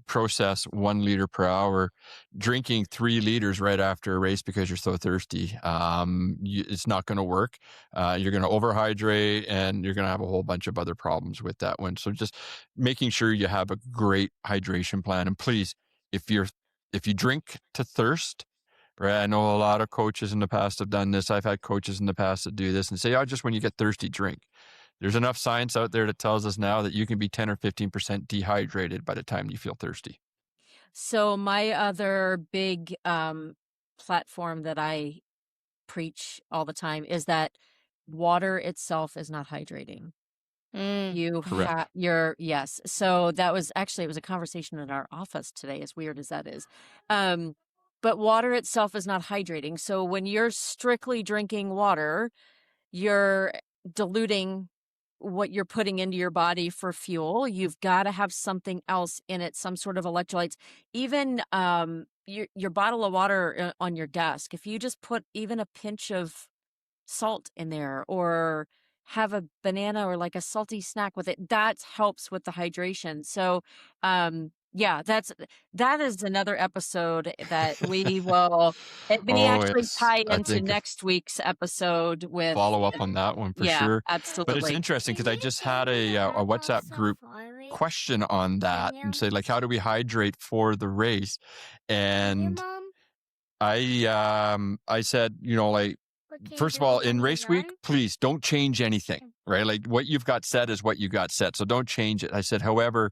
process 1 liter per hour, drinking 3 liters right after a race because you're so thirsty, it's not going to work. You're going to overhydrate, and you're going to have a whole bunch of other problems with that one. So just making sure you have a great hydration plan. And please, if you drink to thirst, right? I know a lot of coaches in the past have done this. I've had coaches in the past that do this and say, just when you get thirsty, drink. There's enough science out there that tells us now that you can be 10 or 15% dehydrated by the time you feel thirsty. So my other big platform that I preach all the time is that water itself is not hydrating. Yes. So that was actually, it was a conversation in our office today, as weird as that is. But water itself is not hydrating. So when you're strictly drinking water, you're diluting what you're putting into your body for fuel. You've got to have something else in it, some sort of electrolytes. Even your bottle of water on your desk, if you just put even a pinch of salt in there, or have a banana or like a salty snack with it, that helps with the hydration. So that is another episode that we will actually tie into next week's episode with follow up on that one for sure. Absolutely. But it's interesting because I just had a WhatsApp group question on that and say, like, how do we hydrate for the race? And I said, like, first of all, in race week, please don't change anything, right? Like, what you've got set is what you got set. So don't change it. I said, however,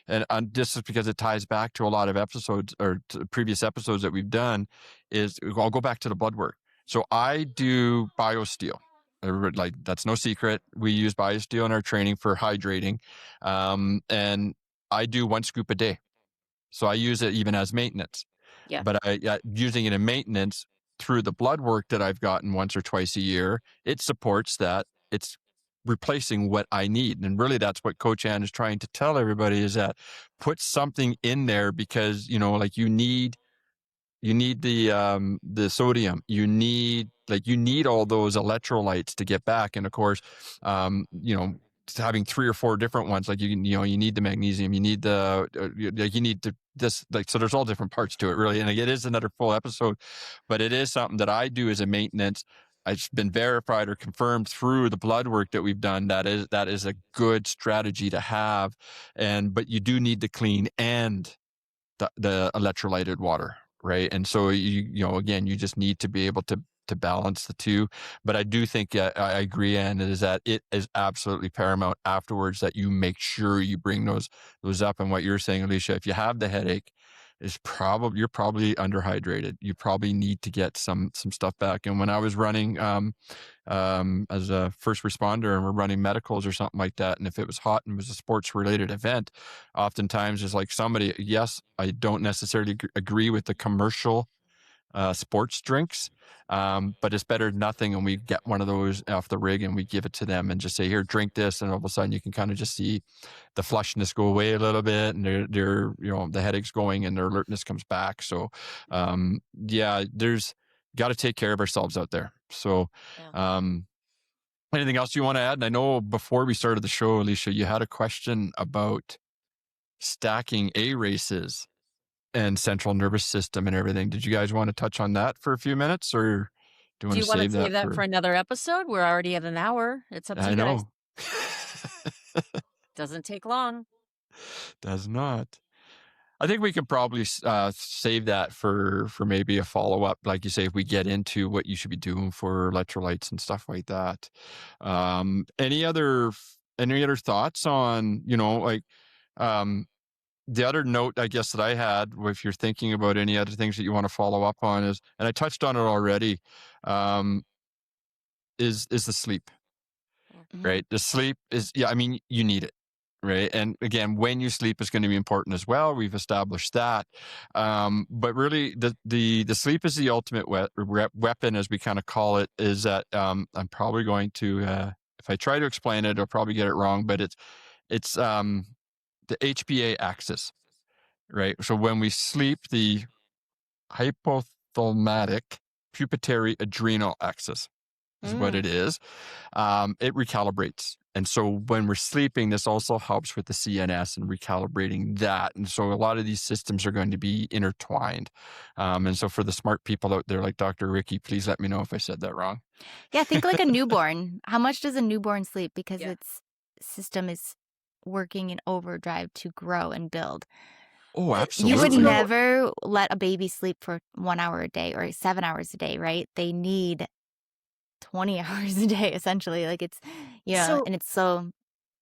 and this is because it ties back to a lot of episodes or to previous episodes that we've done, is I'll go back to the blood work. So I do BioSteel. Like, that's no secret. We use BioSteel in our training for hydrating. And I do 1 scoop a day. So I use it even as maintenance. Yeah. But using it in maintenance through the blood work that I've gotten once or twice a year, it supports that. It's replacing what I need. And really, that's what Coach Ann is trying to tell everybody, is that put something in there, because, like, you need the sodium, you need all those electrolytes to get back. And of course, having 3 or 4 different ones, like, you need the magnesium, you need this, like, so there's all different parts to it, really. And it is another full episode, but it is something that I do as a maintenance. It's been verified or confirmed through the blood work that we've done. That is a good strategy to have. But you do need the clean and the electrolyted water. right? And so again, you just need to be able to balance the two. But I do think I agree, and is that it is absolutely paramount afterwards that you make sure you bring those up. And what you're saying, Alicia, if you have the headache, you're probably underhydrated. You probably need to get some stuff back. And when I was running as a first responder and we're running medicals or something like that, and if it was hot and it was a sports related event, oftentimes it's like yes, I don't necessarily agree with the commercial sports drinks, but it's better than nothing. And we get one of those off the rig and we give it to them and just say, here, drink this. And all of a sudden you can kind of just see the flushness go away a little bit, and they're the headache's going and their alertness comes back. So there's got to take care of ourselves out there. So anything else you want to add? And I know before we started the show, Alicia, you had a question about stacking A races and central nervous system and everything. Did you guys want to touch on that for a few minutes, or do you want to save that for another episode? We're already at an hour. It's up to you guys. Doesn't take long. Does not. I think we could probably save that for maybe a follow-up, like you say, if we get into what you should be doing for electrolytes and stuff like that. Any other thoughts on, the other note, I guess, that I had, if you're thinking about any other things that you want to follow up on, is, and I touched on it already, is the sleep, right? The sleep is, you need it, right? And again, when you sleep is going to be important as well. We've established that. But really, the sleep is the ultimate weapon, as we kind of call it, is that I'm probably going to, if I try to explain it, I'll probably get it wrong, but it's the HPA axis, right? So when we sleep, the hypothalamic pituitary adrenal axis is what it is. It recalibrates. And so when we're sleeping, this also helps with the CNS and recalibrating that. And so a lot of these systems are going to be intertwined. And so for the smart people out there like Dr. Ricky, please let me know if I said that wrong. Yeah, think like a newborn. How much does a newborn sleep? Because its system is working in overdrive to grow and build. Oh, absolutely. You would never let a baby sleep for 1 hour a day or 7 hours a day, right? They need 20 hours a day, essentially. Like it's, and it's so.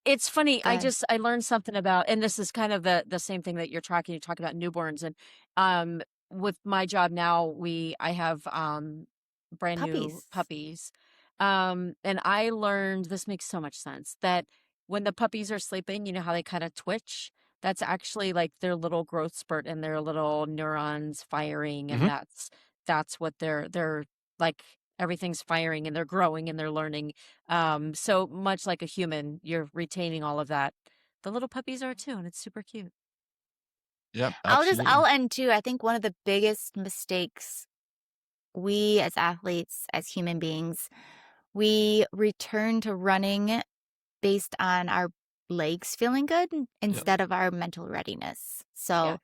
It's funny. I learned something about, and this is kind of the same thing that you're talking about newborns. And with my job now, I have brand new puppies. And I learned, this makes so much sense, that when the puppies are sleeping, you know how they kind of twitch? That's actually like their little growth spurt and their little neurons firing. And that's what they're like, everything's firing and they're growing and they're learning. So much like a human, you're retaining all of that. The little puppies are too, and it's super cute. Yeah. I'll end too. I think one of the biggest mistakes we as athletes, as human beings, we return to running based on our legs feeling good instead of our mental readiness. So,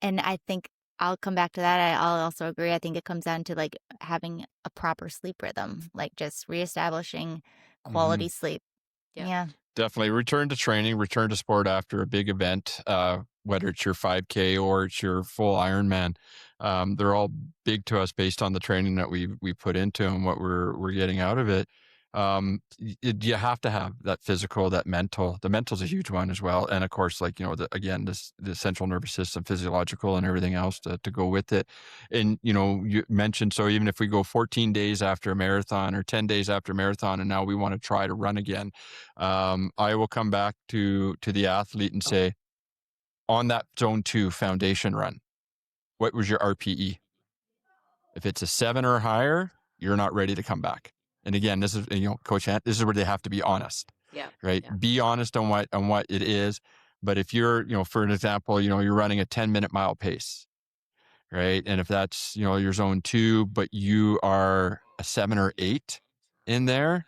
and I think I'll come back to that. I'll also agree. I think it comes down to like having a proper sleep rhythm, like just reestablishing quality sleep. Yeah. Definitely. Return to training, return to sport after a big event, whether it's your 5K or it's your full Ironman. They're all big to us based on the training that we put into and what we're getting out of it. You have to have that physical, that mental. The mental is a huge one as well. And of course, like, the central nervous system, physiological and everything else to go with it. And, you mentioned, so even if we go 14 days after a marathon or 10 days after a marathon, and now we want to try to run again, I will come back to the athlete and say, on that zone 2 foundation run, what was your RPE? If it's a 7 or higher, you're not ready to come back. And again, this is, Coach Ant, this is where they have to be honest. Yeah. Right. Yeah. Be honest on what it is. But if you're, for an example, you're running a 10-minute mile pace, right? And if that's, your zone 2, but you are a 7 or 8 in there,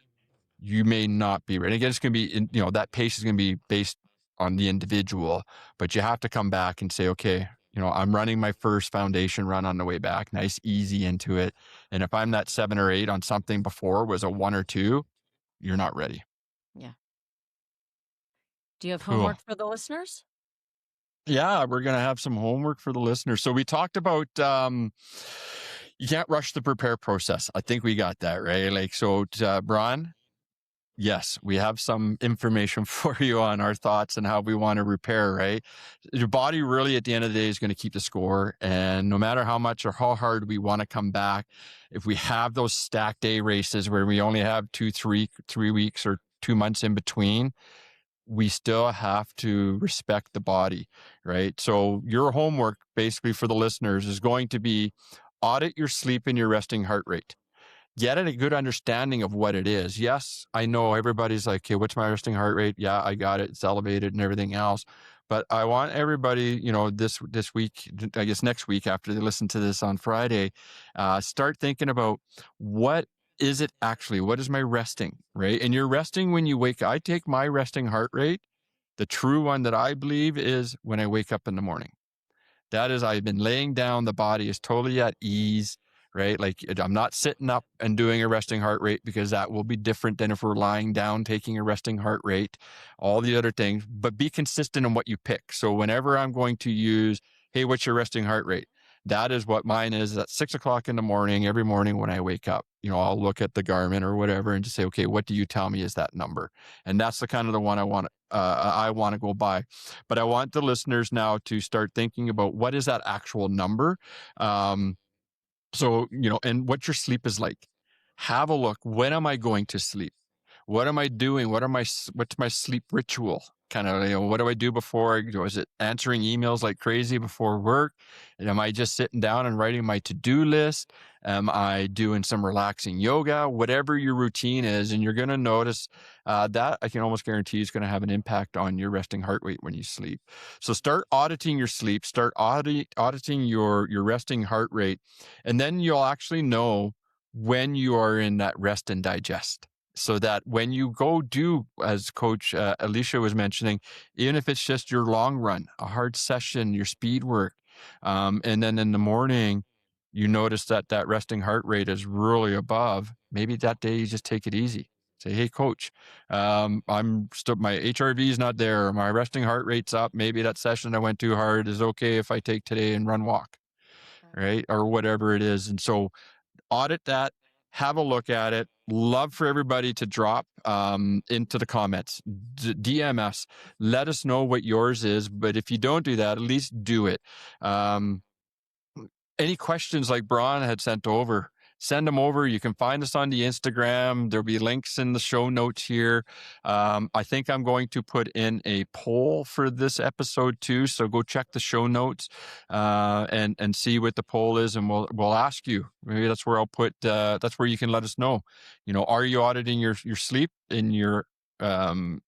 you may not be ready. Again, it's going to be, that pace is going to be based on the individual, but you have to come back and say, okay, I'm running my first foundation run on the way back, nice, easy into it. And if I'm that 7 or 8 on something before was a 1 or 2, you're not ready. Yeah. Do you have homework for the listeners? Yeah, we're going to have some homework for the listeners. So we talked about you can't rush the prepare process. I think we got that, right? Like, so Bron, yes, we have some information for you on our thoughts and how we want to repair, right? Your body really at the end of the day is going to keep the score. And no matter how much or how hard we want to come back, if we have those stack day races where we only have 3 weeks or 2 months in between, we still have to respect the body, right? So your homework basically for the listeners is going to be audit your sleep and your resting heart rate. Get a good understanding of what it is. Yes, I know everybody's like, okay, what's my resting heart rate? Yeah, I got it. It's elevated and everything else. But I want everybody, this week, I guess next week after they listen to this on Friday, start thinking about what is it actually? What is my resting, right? And you're resting when you wake. I take my resting heart rate, the true one that I believe is when I wake up in the morning. That is, I've been laying down, the body is totally at ease, right? Like I'm not sitting up and doing a resting heart rate, because that will be different than if we're lying down taking a resting heart rate, all the other things, but be consistent in what you pick. So whenever I'm going to use, hey, what's your resting heart rate? That is what mine is at 6 o'clock in the morning, every morning when I wake up. I'll look at the Garmin or whatever and just say, okay, what do you tell me is that number? And that's the kind of the one I want to go by. But I want the listeners now to start thinking about what is that actual number. And what your sleep is like. Have a look. When am I going to sleep? What am I doing? What's my sleep ritual? Kind of, what do I do before? Is it answering emails like crazy before work? And am I just sitting down and writing my to-do list? Am I doing some relaxing yoga? Whatever your routine is, and you're going to notice that I can almost guarantee is going to have an impact on your resting heart rate when you sleep. So start auditing your sleep, start auditing your resting heart rate, and then you'll actually know when you are in that rest and digest. So that when you go do, as Coach Alicia was mentioning, even if it's just your long run, a hard session, your speed work, and then in the morning, you notice that resting heart rate is really above, maybe that day you just take it easy. Say, hey, coach, I'm still, my HRV is not there. My resting heart rate's up. Maybe that session I went too hard is okay if I take today and run walk, right? Or whatever it is. And so audit that, have a look at it. Love for everybody to drop into the comments, DM us, let us know what yours is. But if you don't do that, at least do it. Any questions like Bron had sent over, send them over. You can find us on the Instagram. There'll be links in the show notes here. I think I'm going to put in a poll for this episode too. So go check the show notes and see what the poll is, and we'll ask you. Maybe that's where I'll put. That's where you can let us know. Are you auditing your sleep in your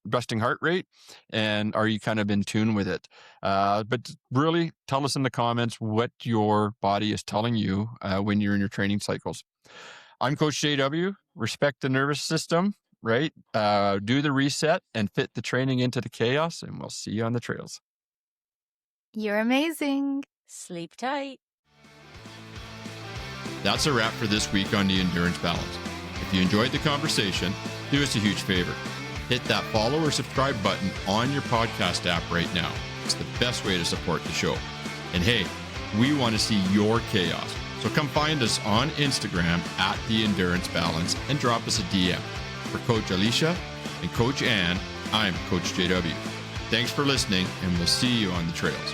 resting heart rate, and are you kind of in tune with it? But really tell us in the comments what your body is telling you when you're in your training cycles. I'm Coach JW. Respect the nervous system, right? Do the reset and fit the training into the chaos, and we'll see you on the trails. You're amazing. Sleep tight. That's a wrap for this week on the Endurance Balance. If you enjoyed the conversation, do us a huge favor. Hit that follow or subscribe button on your podcast app right now. It's the best way to support the show. And hey, we want to see your chaos. So come find us on Instagram at The Endurance Balance and drop us a DM. For Coach Alicia and Coach Ann, I'm Coach JW. Thanks for listening, and we'll see you on the trails.